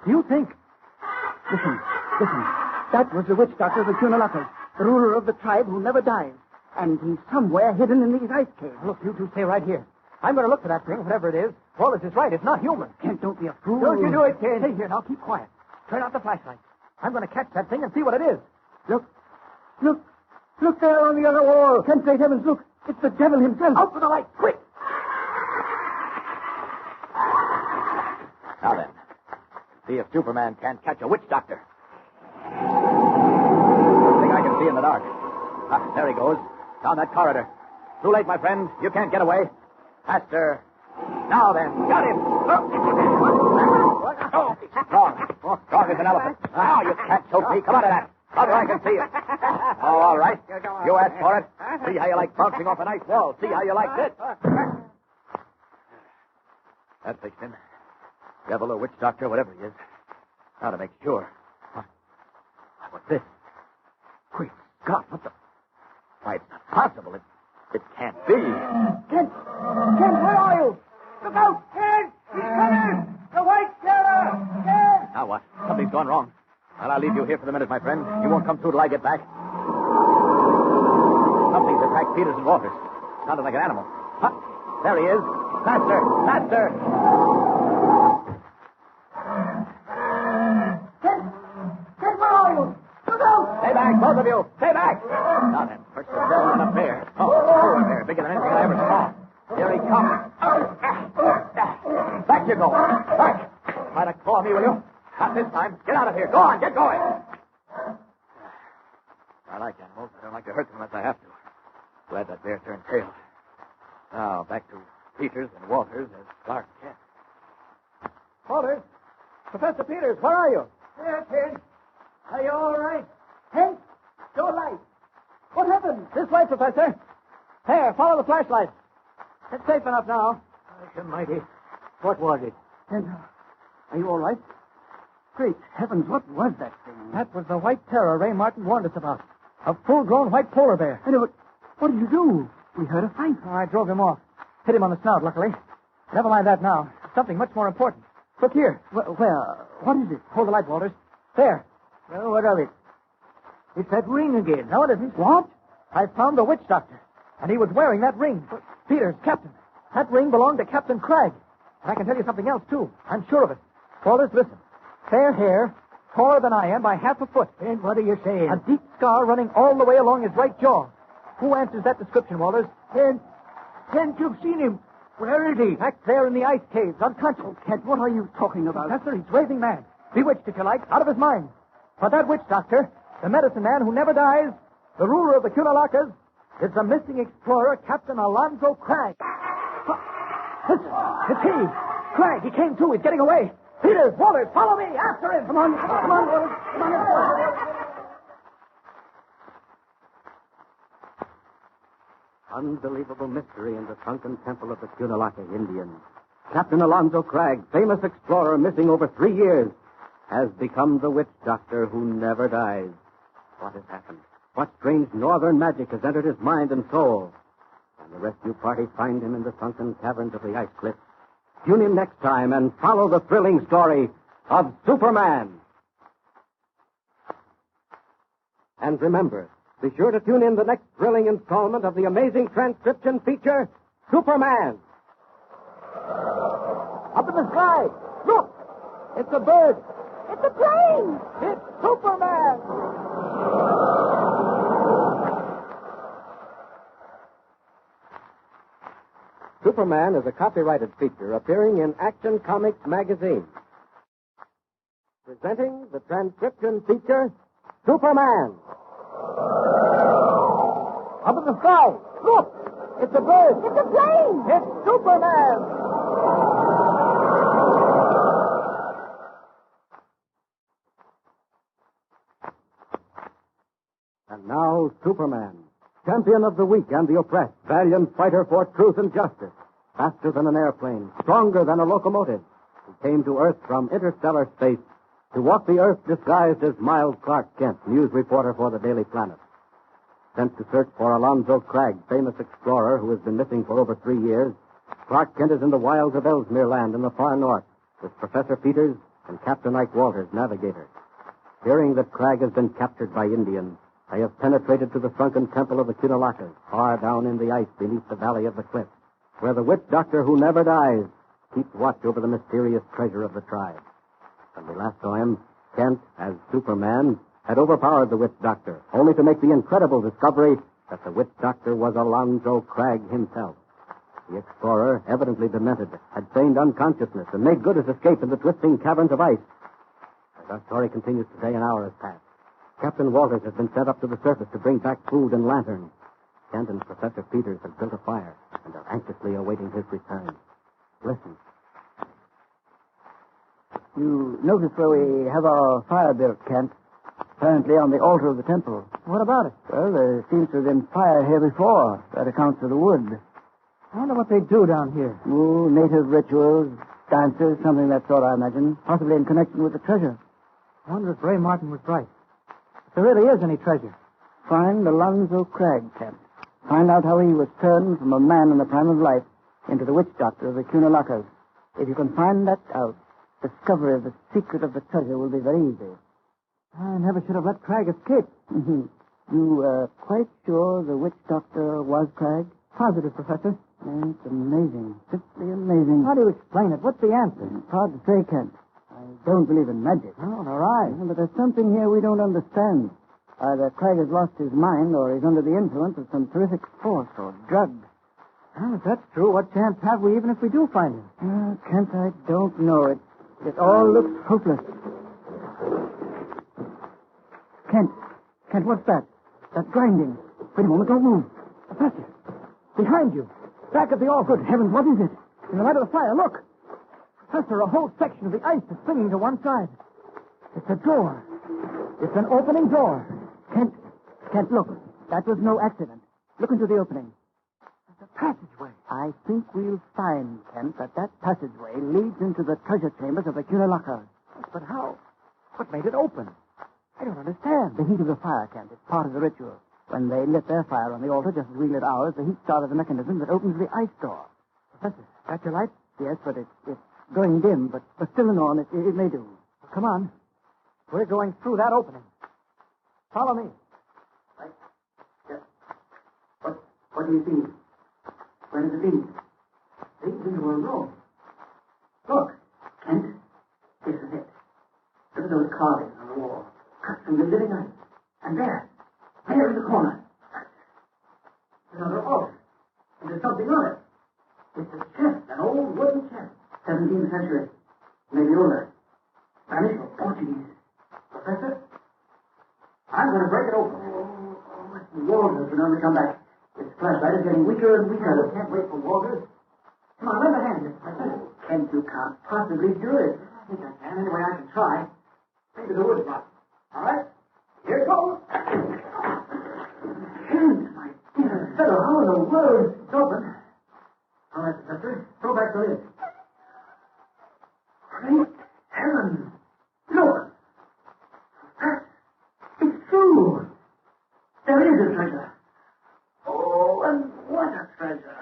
B: Do you think?
I: Listen. That was the witch doctor of the Cunalakas, the ruler of the tribe who never dies. And he's somewhere hidden in these ice caves.
B: Look, you two stay right here. I'm going to look for that thing, whatever it is. Wallace is right. It's not human.
I: Kent, don't be a fool.
B: Don't you do it, Kent. Stay here now. Keep quiet. Turn out the flashlight. I'm going to catch that thing and see what it is.
I: Look there on the other wall. Kent, great heavens, look. It's the devil himself.
B: Out with the light, quick.
F: Now then, see if Superman can't catch a witch doctor. Thing I can see in the dark. Ah, there he goes. Down that corridor. Too late, my friend. You can't get away. Faster. Now then, got him. Strong as an elephant. Now you can't choke me. Come on to that. Out where I can see you. Oh, all right. You asked for it. See how you like bouncing off a nice wall. See how you like this. That fixed him. Devil or witch doctor, whatever he is. Now to make sure. What's this? Great Scott, what the... Why, it's not possible. It can't be.
I: Kent, where are you? Look out, Kent! He's coming! The White Terror! Kent!
F: Now what? Something's gone wrong. Well, I'll leave you here for the minute, my friend. You won't come through till I get back. Something's attacked Peters and Walters. Sounded like an animal. Huh? There he is. Faster!
I: Kent, where are you? Look out!
F: Stay back, both of you! Stay back! Now then, first the devil and a bear. Oh, a bear bigger than anything I ever saw. Here he comes. Back you go. Back! Try to claw me, will you? Not this time. Get out of here. Go on, get going.
E: I like animals. I don't like to hurt them unless I have to. Glad that bear turned tail. Now, back to Peters and Walters as Clark Kent.
B: Walters! Professor Peters, where are you?
I: There, Kent. Are you all right? Kent, your light. What happened?
B: This way, Professor. There, follow the flashlight. It's safe enough now.
E: Mighty. What was it?
I: Kent, are you all right? Great heavens, what was that thing?
B: That was the white terror Ray Martin warned us about. A full-grown white polar bear.
I: Anyway, what did you do? We heard a fight.
B: Oh, I drove him off. Hit him on the snout, luckily. Never mind that now. Something much more important. Look here.
I: Where? What is it?
B: Hold the light, Walters. There.
E: Well, what of it? It's that ring again.
B: No, it isn't.
I: What?
B: I found the witch doctor, and he was wearing that ring. Peters, Captain, that ring belonged to Captain Cragg. And I can tell you something else, too. I'm sure of it. Walters, listen. Fair hair, taller than I am by half a foot.
E: And what are you saying?
B: A deep scar running all the way along his right jaw. Who answers that description, Walters?
E: Kent, you've seen him. Where is he?
B: Back there in the ice caves, unconscious.
I: Oh, Kent, what are you talking about?
B: Professor, he's raving mad. Bewitched, if you like, out of his mind. But that witch doctor, the medicine man who never dies, the ruler of the Cunalacas, is the missing explorer, Captain Alonzo Cragg. Listen, it's he. Cragg, he came to. He's getting away. Peters, Walters, follow me. After him. Come on, Walters. Come on.
H: Unbelievable mystery in the sunken temple of the Cunalaca Indians. Captain Alonzo Cragg, famous explorer missing over 3 years, has become the witch doctor who never dies. What has happened? What strange northern magic has entered his mind and soul? And the rescue party find him in the sunken caverns of the ice cliffs. Tune in next time and follow the thrilling story of Superman. And remember, be sure to tune in the next thrilling installment of the amazing transcription feature, Superman.
B: Up in the sky. Look! It's a bird.
G: It's a plane!
B: It's Superman! Superman is a copyrighted feature appearing in Action Comics magazine. Presenting the transcription feature, Superman. Up in the sky. Look! It's a bird.
G: It's a plane!
B: It's Superman! And now, Superman, champion of the weak and the oppressed, valiant fighter for truth and justice, faster than an airplane, stronger than a locomotive, who came to Earth from interstellar space to walk the Earth disguised as mild Clark Kent, news reporter for the Daily Planet. Sent to search for Alonzo Cragg, famous explorer who has been missing for over 3 years, Clark Kent is in the wilds of Ellesmere Land in the far north with Professor Peters and Captain Ike Walters, navigator. Hearing that Cragg has been captured by Indians, they have penetrated to the sunken temple of the Cunalacas, far down in the ice beneath the valley of the cliff, where the witch doctor who never dies keeps watch over the mysterious treasure of the tribe. When we last saw him, Kent, as Superman, had overpowered the witch doctor, only to make the incredible discovery that the witch doctor was Alonzo Cragg himself. The explorer, evidently demented, had feigned unconsciousness and made good his escape in the twisting caverns of ice. As our story continues today, an hour has passed. Captain Walters has been sent up to the surface to bring back food and lanterns. Kent and Professor Peters have built a fire and are anxiously awaiting his return. Listen.
I: You notice where we have our fire built, Kent? Apparently on the altar of the temple.
B: What about it?
I: Well, there seems to have been fire here before. That accounts for the wood.
B: I wonder what they do down here.
I: Oh, native rituals, dances, something of that sort, I imagine. Possibly in connection with the treasure.
B: I wonder if Ray Martin was right. If there really is any treasure.
I: Find Alonzo Cragg, Kent. Find out how he was turned from a man in the prime of life into the witch doctor of the Cunalacas. If you can find that out, discovery of the secret of the treasure will be very easy.
B: I never should have let Cragg escape.
I: You quite sure the witch doctor was Cragg?
B: Positive, Professor.
I: It's amazing. Simply amazing.
B: How do you explain it? What's the answer?
I: It's hard to say, Kent. I don't believe in magic.
B: Oh, nor I.
I: But there's something here we don't understand. Either Cragg has lost his mind or he's under the influence of some terrific force or drug.
B: Well, if that's true, what chance have we even if we do find him?
I: Kent, I don't know. It all looks hopeless. Kent, what's that? That grinding. Wait a moment, don't move. Professor, behind you. Back at the all. Good heavens, what is it? In the light of the fire, look. Professor, a whole section of the ice is swinging to one side. It's a door. It's an opening door. Kent, look. That was no accident. Look into the opening. It's a passageway. I think we'll find, Kent, that passageway leads into the treasure chambers of the Cunalaka. But how? What made it open? I don't understand. The heat of the fire, Kent. It's part of the ritual. When they lit their fire on the altar, just as we lit ours, the heat started the mechanism that opens the ice door. Professor, that's your light? Yes, but it's going dim, but still and on, it may do. Come on. We're going through that opening. Follow me. Right. Yes. What do you see? Where does it lead? Leads into a room. Look, Kent. This is it. Look at those carvings on the wall. Cut from the living ice. And there in the corner. Another altar. And there's something on it. It's a chest, an old wooden chest. 17th century. Maybe older. Spanish or Portuguese. Professor? I'm going to break it open. Walters will only come back. This flashlight is getting weaker and weaker. I can't wait for Walters. Come on, lend a hand, Professor. Kent, you can't possibly do it. I think I can. Anyway, I can try. Maybe the wood's rotten. All right? Here it goes. Kent, my dear fellow, how in the world? It's open. All right, Professor. Throw back the lid. Great heavens. Look. It's true. There is a treasure. Oh, and what a treasure.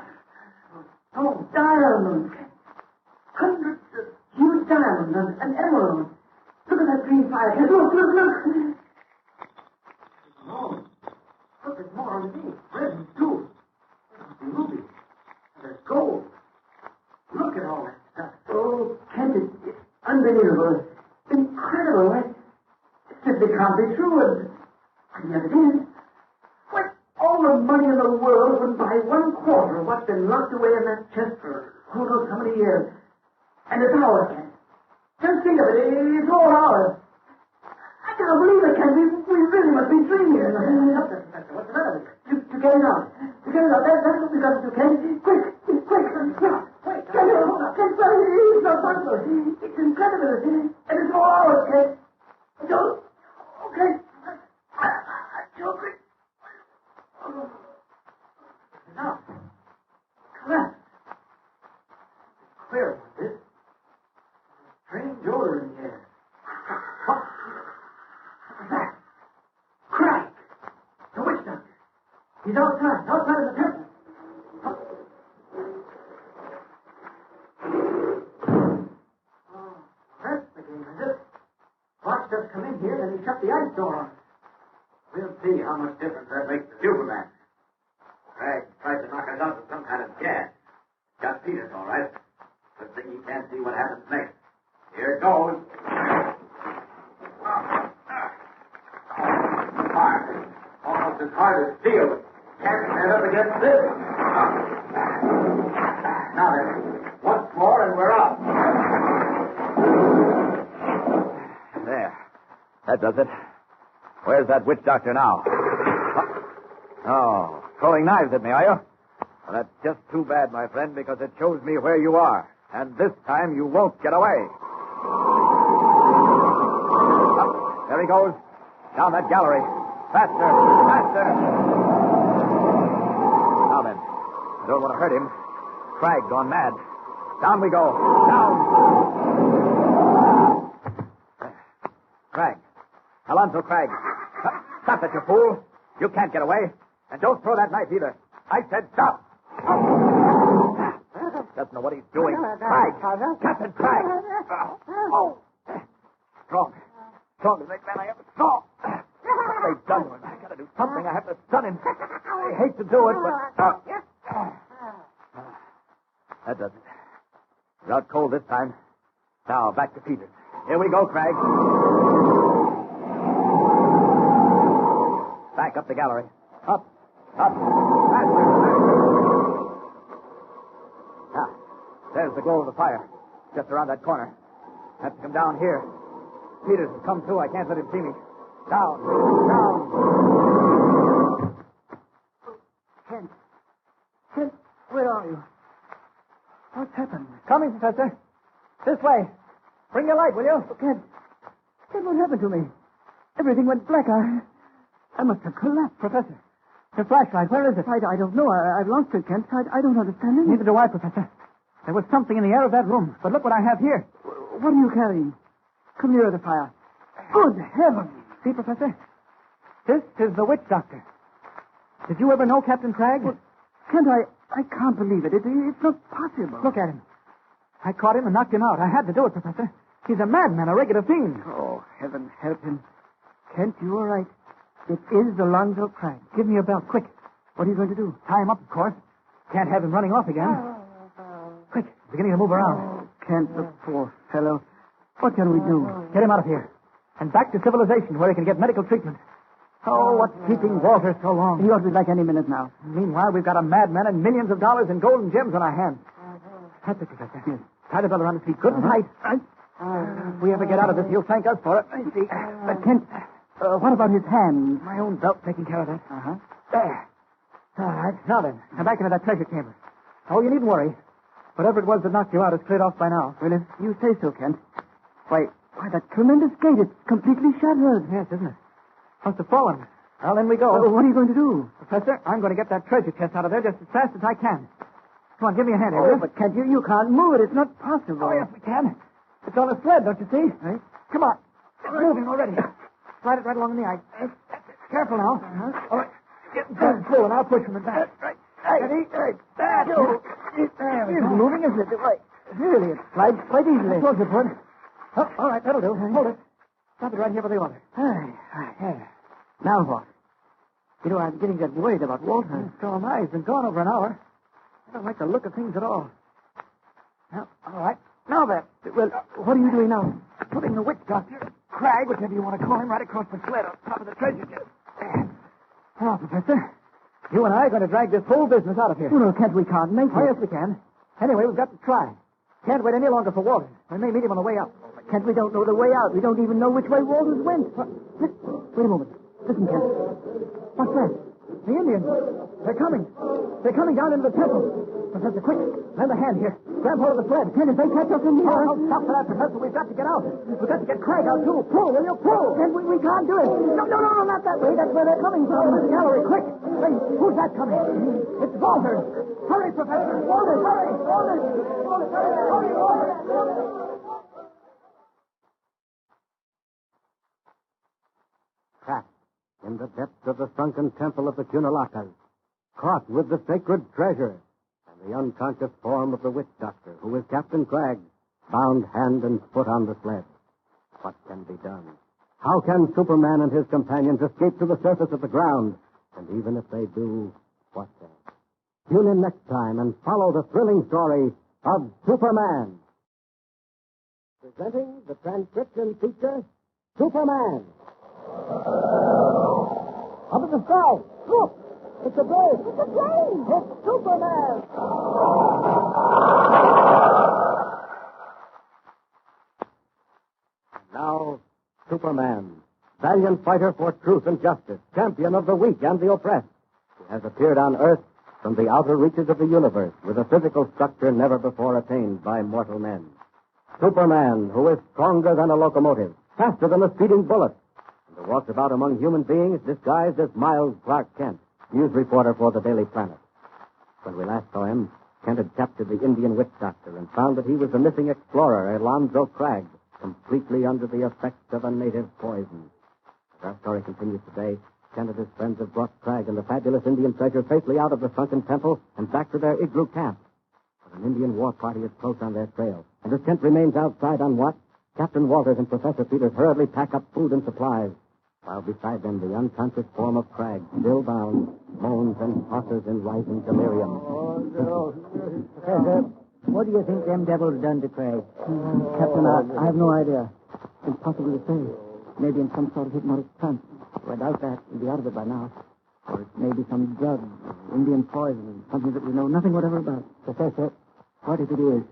I: Oh, diamonds. Hundreds of huge diamonds and emeralds. Look at that green fire. Look. Oh, look, there's more underneath. Red and blue. There must be rubies. There's gold. Look at all that stuff. Oh, Kent, it's unbelievable. Incredible. It simply can't be true. And yet it is. What? All the money in the world wouldn't buy 1/4 of what's been locked away in that chest for who knows how many years. And it's ours, Kent. Just think of it. It's all ours. I can't believe it, Kent. We really must be dreaming. What's the matter with you? To get it out. To get it out. That's what we've got to do, Kent. Quick. Yeah. Wait. Kent, it's not possible. It's incredible. And it's all ours, Kent. Don't. Okay. I'm joking. Now. Correct. It's clear about this. Strange odor in the air. What was that? Craig! The witch doctor. He's outside of the temple. Oh, that's the game, is it? Watched us come in here, then he shut the ice door on us. We'll see how much difference that makes to Superman. Craig tried to knock us out with some kind of gas. Got Peters, all right. Good thing he can't see what happens next. Here it goes. Fire. Almost as hard as steel. Can't stand up against this. Now then, once more and we're up.
J: There. That does it. Where's that witch doctor now? Oh, throwing knives at me, are you? Well, that's just too bad, my friend, because it shows me where you are. And this time you won't get away. Up, there he goes. Down that gallery. Faster. Now then, I don't want to hurt him. Crag gone mad. Down we go. Down. Crag. Alonzo Crag. Stop it, you fool. You can't get away. And don't throw that knife either. I said stop. Doesn't know what he's doing. Crag. Captain Crag. Oh. Strong as that man I ever saw. They've done him. I gotta do something. I have to stun him. I hate to do it, but... That does it. You're out cold this time. Now, back to Peters. Here we go, Crag. Back up the gallery. Up. Faster. Now, there's the glow of the fire. Just around that corner. Have to come down here. Peters has come too. I can't let him see me. Down.
I: happened?
J: Coming, Professor. This way. Bring your light, will you?
I: Kent, what happened to me? Everything went black. I must have collapsed.
J: Professor, your flashlight, where is it?
I: I don't know. I've lost it, Kent. I don't understand anything.
J: Neither do I, Professor. There was something in the air of that room. But look what I have here.
I: What are you carrying? Come nearer the fire. Good heavens!
J: See, Professor? This is the witch doctor. Did you ever know Captain Cragg?
I: Well, Kent, I can't believe it. It's not possible.
J: Look at him. I caught him and knocked him out. I had to do it, Professor. He's a madman, a regular fiend.
I: Oh, heaven help him. Kent, you are right. It is Alonzo Cragg.
J: Give me your belt, quick.
I: What are you going to do?
J: Tie him up, of course. Can't have him running off again. Quick, beginning to move around.
I: Oh, Kent, the poor fellow. What can we do?
J: Get him out of here. And back to civilization, where he can get medical treatment. Oh, what's keeping Walter so long?
I: He ought to be back any minute now.
J: Meanwhile, we've got a madman and millions of dollars in gold and gems on our hands. That's it, Professor.
I: Yes.
J: Tie the belt around his feet good and tight. If we ever get out of this, he'll thank us for it.
I: I see. Kent, what about his hands?
J: My own belt taking care of that.
I: Uh-huh.
J: There. All right. Now then, come back into that treasure chamber. Oh, you needn't worry. Whatever it was that knocked you out is cleared off by now.
I: Well, if you say so, Kent. Why, that tremendous gate, it's completely shattered.
J: Yes, isn't it? Must have fallen. Well, then we go.
I: What are you going to do?
J: Professor, I'm going to get that treasure chest out of there just as fast as I can. Come on, give me a hand here,
I: Oh,
J: will you?
I: but Kent, you can't move it. It's not possible.
J: Oh, yes, we can. It's on a sled, don't you see?
I: Right.
J: Come on. It's moving already. Slide it right along in the ice. Careful now. All right. Get through, and I'll push from the back.
I: Right.
J: Ready? That's it.
I: It's moving, isn't it? Why, really, it slides quite easily.
J: I told you it would. Oh, all right, that'll do. Hold it. Stop it right here by the water.
I: There. Now what? You know, I'm getting that worried about Walter.
J: So am I. He's been gone over an hour. I don't like the look of things at all. Well, all right. Now then.
I: Well, what are you doing now?
J: Putting the witch doctor, Cragg, whichever you want to call him, right across the sled on top of the treasure chest. There. Now, Professor, you and I are going to drag this whole business out of here.
I: Oh, no, Kent, we can't make it.
J: Oh, yes, we can. Anyway, we've got to try. Can't wait any longer for Walter. We may meet him on the way up.
I: Kent, we don't know the way out. We don't even know which way Walters went. Wait a moment. Listen, Kent.
J: What's that? The Indians. They're coming. They're coming down into the temple. Professor, quick. Lend a hand here. Grab hold of the sled.
I: Kent, if they catch us in here...
J: Oh, stop for that, Professor. We've got to get out. We've got to get Cragg out, too. Pull, will you? Pull.
I: Kent, we can't do it. No, not that way. That's where they're coming from.
J: The gallery, quick. Hey, who's that coming? It's Walter. Hurry, Professor. Walter, hurry. Walter. Hurry, Walter.
H: Trapped in the depths of the sunken temple of the Cunalakas, caught with the sacred treasure and the unconscious form of the witch doctor, who is Captain Cragg, bound hand and foot on the sled. What can be done? How can Superman and his companions escape to the surface of the ground? And even if they do, what then? Tune in next time and follow the thrilling story of Superman. Presenting the transcription feature, Superman. Up in the sky. Look! It's a bird.
G: It's a plane.
H: It's Superman. Now, Superman, valiant fighter for truth and justice, champion of the weak and the oppressed, who has appeared on Earth from the outer reaches of the universe with a physical structure never before attained by mortal men. Superman, who is stronger than a locomotive, faster than a speeding bullet, and who walks about among human beings disguised as Miles Clark Kent, news reporter for the Daily Planet. When we last saw him, Kent had captured the Indian witch doctor and found that he was the missing explorer, Alonzo Cragg, completely under the effects of a native poison. As our story continues today, Kent and his friends have brought Cragg and the fabulous Indian treasure safely out of the sunken temple and back to their igloo camp. But an Indian war party is close on their trail, and as Kent remains outside on watch, Captain Walters and Professor Peters hurriedly pack up food and supplies, while beside them the unconscious form of Cragg, still bound, moans and tosses in rising delirium.
I: Professor, what do you think them devils done to Craig? Captain, I have no idea. It's impossible to say. Maybe in some sort of hypnotic trance. I doubt that. He'll be out of it by now. Or it may be some drug, Indian poison, something that we know nothing whatever about. Professor, what if it is?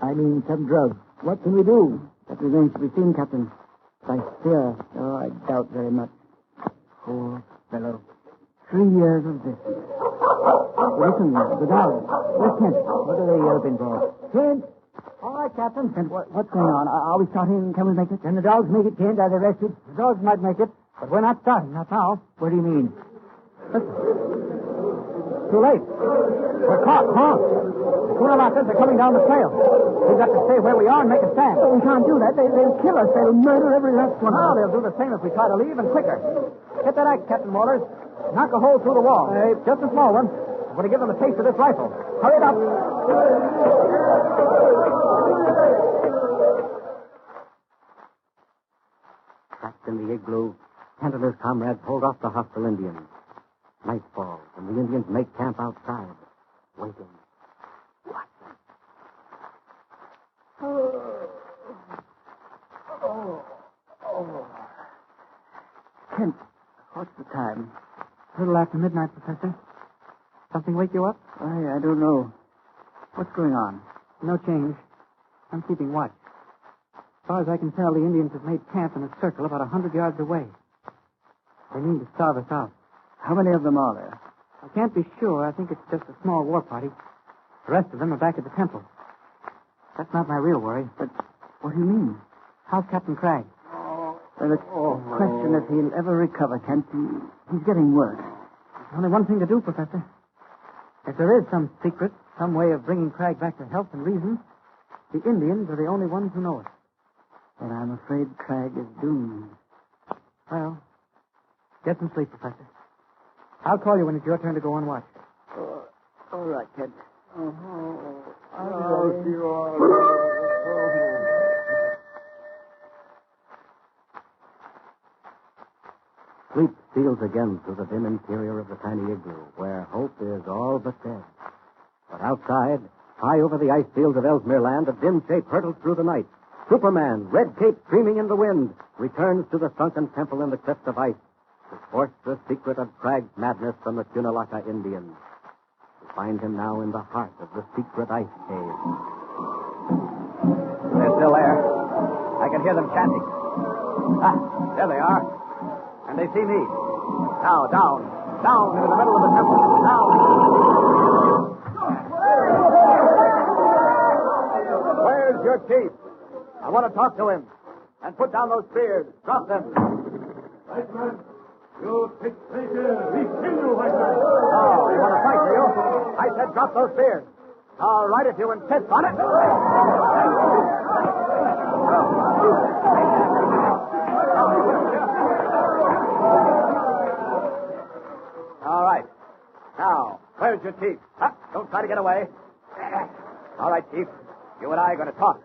I: I mean, some drug. What can we do? That remains to be seen, Captain. I fear. Oh, I doubt very much. Poor fellow. 3 years of this.
J: Listen, the dogs. Where's Kent? What are they yelping for? Kent! All right, Captain. Kent, what's going on? Are we starting? Can we make it? Can the dogs make it, Kent? Are they rested? The dogs might make it, but we're not starting. Not now. What do you mean? Listen. Too late. We're caught, huh? The Kunalakas are coming down the trail. We've got to stay where we are and make a stand. But we can't do that. They'll kill us. They'll murder every last one. Now they'll do the same if we try to leave, and quicker. Get that axe, Captain Waters. Knock a hole through the wall. Just a small one. I'm going to give them a taste of this rifle. Hurry it up.
H: Trapped in the igloo, Kent and his comrades hold off the hostile Indians. Night falls, and the Indians make camp outside, waiting. Watching.
J: Kent, what's the time?
B: A little after midnight, Professor. Something wake you up?
J: I don't know. What's going on?
B: No change. I'm keeping watch. As far as I can tell, the Indians have made camp in a circle about 100 yards away. They mean to starve us out.
J: How many of them are there?
B: I can't be sure. I think it's just a small war party. The rest of them are back at the temple. That's not my real worry.
J: But what do you mean?
B: How's Captain Cragg?
J: Well, it's a question if he'll ever recover, Kent. He's getting worse.
B: There's only one thing to do, Professor. If there is some secret, some way of bringing Cragg back to health and reason, the Indians are the only ones who know it.
J: And I'm afraid Cragg is doomed.
B: Well, get some sleep, Professor. I'll call you when it's your turn to go on watch.
J: All right, Kent.
H: Sleep steals again through the dim interior of the tiny igloo, where hope is all but dead. But outside, high over the ice fields of Ellesmere Land, a dim shape hurtles through the night. Superman, red cape streaming in the wind, returns to the sunken temple in the cliffs of ice to force the secret of Cragg's madness from the Cunalaka Indians. To find him now in the heart of the secret ice cave.
J: They're still there. I can hear them chanting. Ah, there they are. And they see me. Now, down into the middle of the temple. Down. Where's your chief? I want to talk to him. And put down those spears. Drop them.
K: White man, you take pleasure. We kill you, white man.
J: Oh, you want to fight, do you? I said drop those spears. All right, if you insist on it. All right. Now, where's your chief? Huh? Don't try to get away. All right, Chief. You and I are going to talk.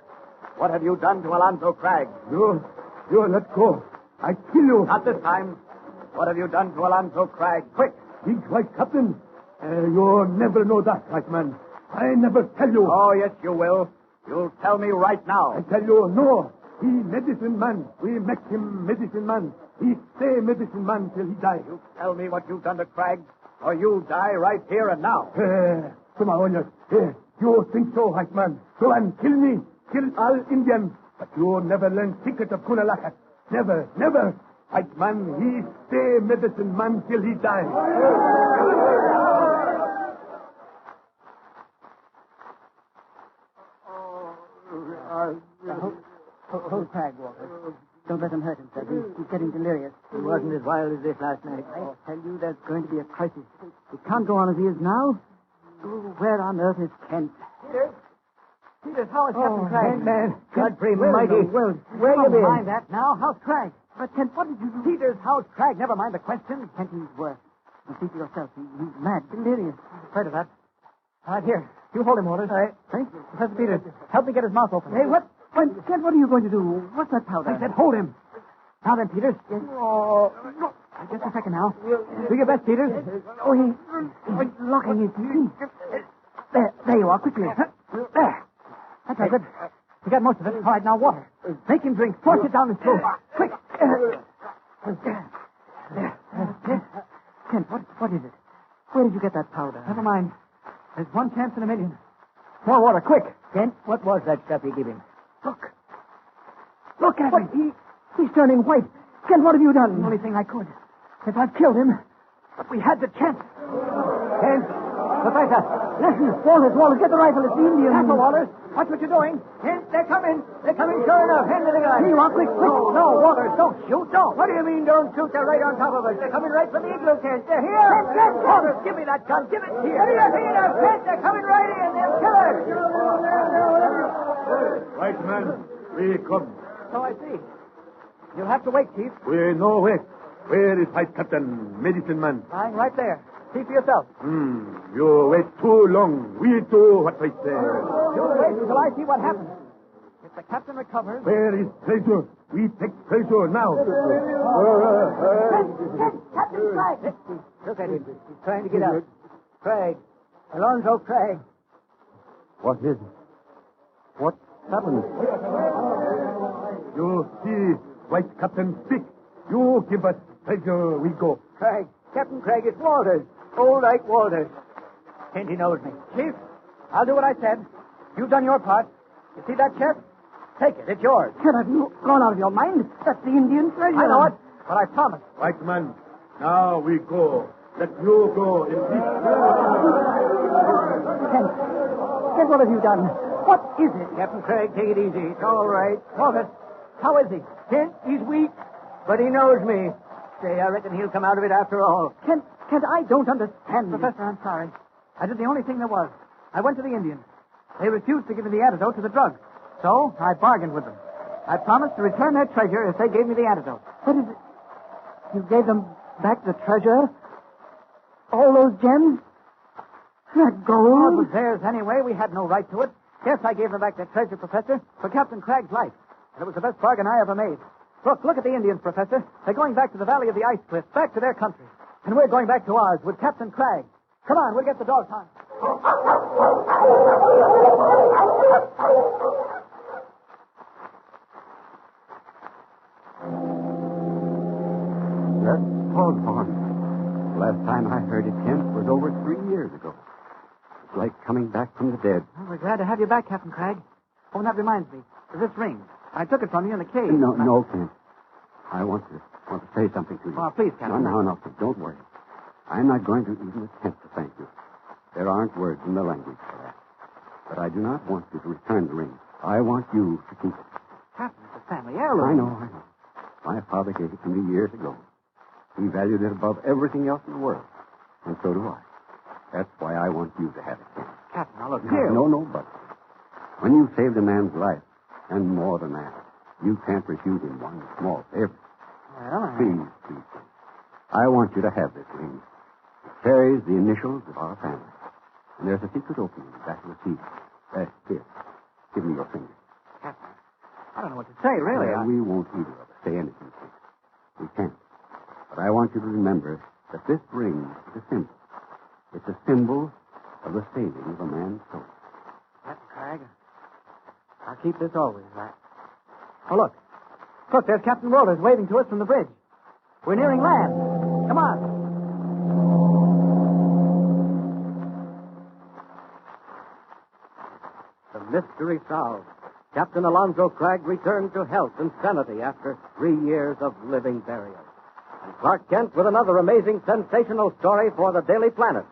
J: What have you done to Alonzo Cragg?
K: You let go. I kill you.
J: Not this time. What have you done to Alonzo Cragg? Quick.
K: Big white captain. You never know that, white man. I never tell you.
J: Oh, yes, you will. You'll tell me right now.
K: I tell you, no. He medicine man. We make him medicine man. He stay medicine man till he die.
J: You tell me what you've done to Cragg, or you'll die right here and now.
K: You think so, white man. Go and kill me. Kill all Indians. But you never learn secret of Kunalakat. Never, never. White man, he stay medicine man till he die.
I: Hold Cragg, Walter. Don't let him hurt himself. He's getting delirious.
J: He wasn't as wild as this last night.
I: I tell you, there's going to be a crisis. He can't go on as he is now. Oh, where on earth is Kent?
B: Peters, how is Captain Cragg?
J: Man, Godfrey mighty.
I: Well,
J: where you been?
B: Mind that now. How's Cragg?
I: But Kent, what did you do?
B: Peters, how's Cragg? Never mind the question.
I: Kent, he's worse. You see for yourself. He's mad, delirious.
B: I'm afraid of that. All right, here. You hold him, Waters.
I: All right.
B: Thank you. Professor Peters, help me get his mouth open.
I: Hey, what? Kent, what are you going to do? What's that powder?
B: I said hold him. Now then, Peters.
I: Yes.
B: Just a second now. Do your best, Peters.
I: Oh, he's locking his teeth. There you are, quickly.
B: There. That's good. You got most of it. All right, now water. Make him drink. Force it down his throat. Quick.
I: Kent, what is it? Where did you get that powder?
B: Never mind. There's one chance in a million. More water, quick.
J: Kent, what was that stuff you gave him?
I: Look. Look at him. He's turning white. Kent, what have you done?
B: The only thing I could. If I've killed him, but we had the chance.
J: Kent, Professor, listen. Walters, get the rifle. It's the Indians. Careful, Walters. Watch what you're doing. Kent, they're coming. They're coming sure enough. Hand me the gun. Here you are, quick. No, Walters, don't shoot. Don't. What do you mean, don't shoot? They're right on top of us. They're coming right for the igloo, Kent. They're here. Kent. Walters, give me that gun. Give it here. What do you mean, Kent? They're coming right in. They'll kill us.
K: White man, we come.
J: So I see. You'll have to wait, Chief.
K: We no wait. Where is White Captain, medicine man?
J: Lying right there. See for yourself.
K: You wait too long. We do what we say.
J: You'll wait until I see what happens. If the captain recovers...
K: Where is treasure? We take treasure now.
J: Captain Craig! Look at him. He's trying to get out. Craig. Alonzo Craig.
H: What is it? What happened?
K: You see White Captain speak. You give us treasure, we go.
J: Craig. Captain Craig, it's Walters. Old Ike Walters. Kent, he knows me. Chief, I'll do what I said. You've done your part. You see that chest? Take it. It's yours.
I: Kent, have you gone out of your mind? That's the Indian treasure.
J: I know it, but I promise.
K: White man, now we go. Let you go in peace.
J: Kent, what have you done? What is it? Captain Craig, take it easy. It's all right. Walters, how is he? Kent, he's weak, but he knows me. Say, I reckon he'll come out of it after all.
I: Kent, I don't understand.
J: Professor, I'm sorry. I did the only thing there was. I went to the Indians. They refused to give me the antidote to the drug. So I bargained with them. I promised to return their treasure if they gave me the antidote.
I: What is it? You gave them back the treasure? All those gems? That gold?
J: Well, it was theirs anyway. We had no right to it. Yes, I gave them back their treasure, Professor, for Captain Craig's life. And it was the best bargain I ever made. Look at the Indians, Professor. They're going back to the Valley of the Ice Cliff, back to their country. And we're going back to ours with Captain Cragg. Come on, we'll get the dog time.
H: That's foghorn. Last time I heard it, Kent, was over 3 years ago. It's like coming back from the dead.
J: Well, we're glad to have you back, Captain Cragg. Oh, and that reminds me. This ring. I took it from you in the cave.
H: No, Kent. I want to say something to you.
J: Oh, please, Captain.
H: No, don't worry. I'm not going to even attempt to thank you. There aren't words in the language for that. But I do not want you to return the ring. I want you to keep it.
J: Captain, it's a family heirloom.
H: I know. My father gave it to me years ago. He valued it above everything else in the world. And so do I. That's why I want you to have it, Kent.
J: Captain, now look here.
H: No, but when you saved a man's life, and more than that, you can't refuse him one small favor.
J: Well,
H: Please. I want you to have this ring. It carries the initials of our family. And there's a secret opening back of the teeth. Here. Give me your finger.
J: Captain, I don't know what to say, really.
H: We won't either of us say anything, Kent. We can't. But I want you to remember that this ring is a symbol. It's a symbol of the saving of a man's soul.
J: Captain Cragg, I'll keep this always, right? Oh, look. Look, there's Captain Walters waving to us from the bridge. We're nearing land. Come on.
H: The mystery solved. Captain Alonzo Cragg returned to health and sanity after 3 years of living burial. And Clark Kent with another amazing, sensational story for the Daily Planet.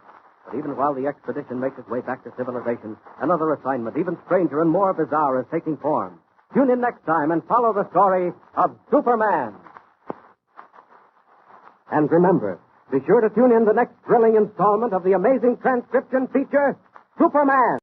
H: But even while the expedition makes its way back to civilization, another assignment, even stranger and more bizarre, is taking form. Tune in next time and follow the story of Superman. And remember, be sure to tune in the next thrilling installment of the amazing transcription feature, Superman.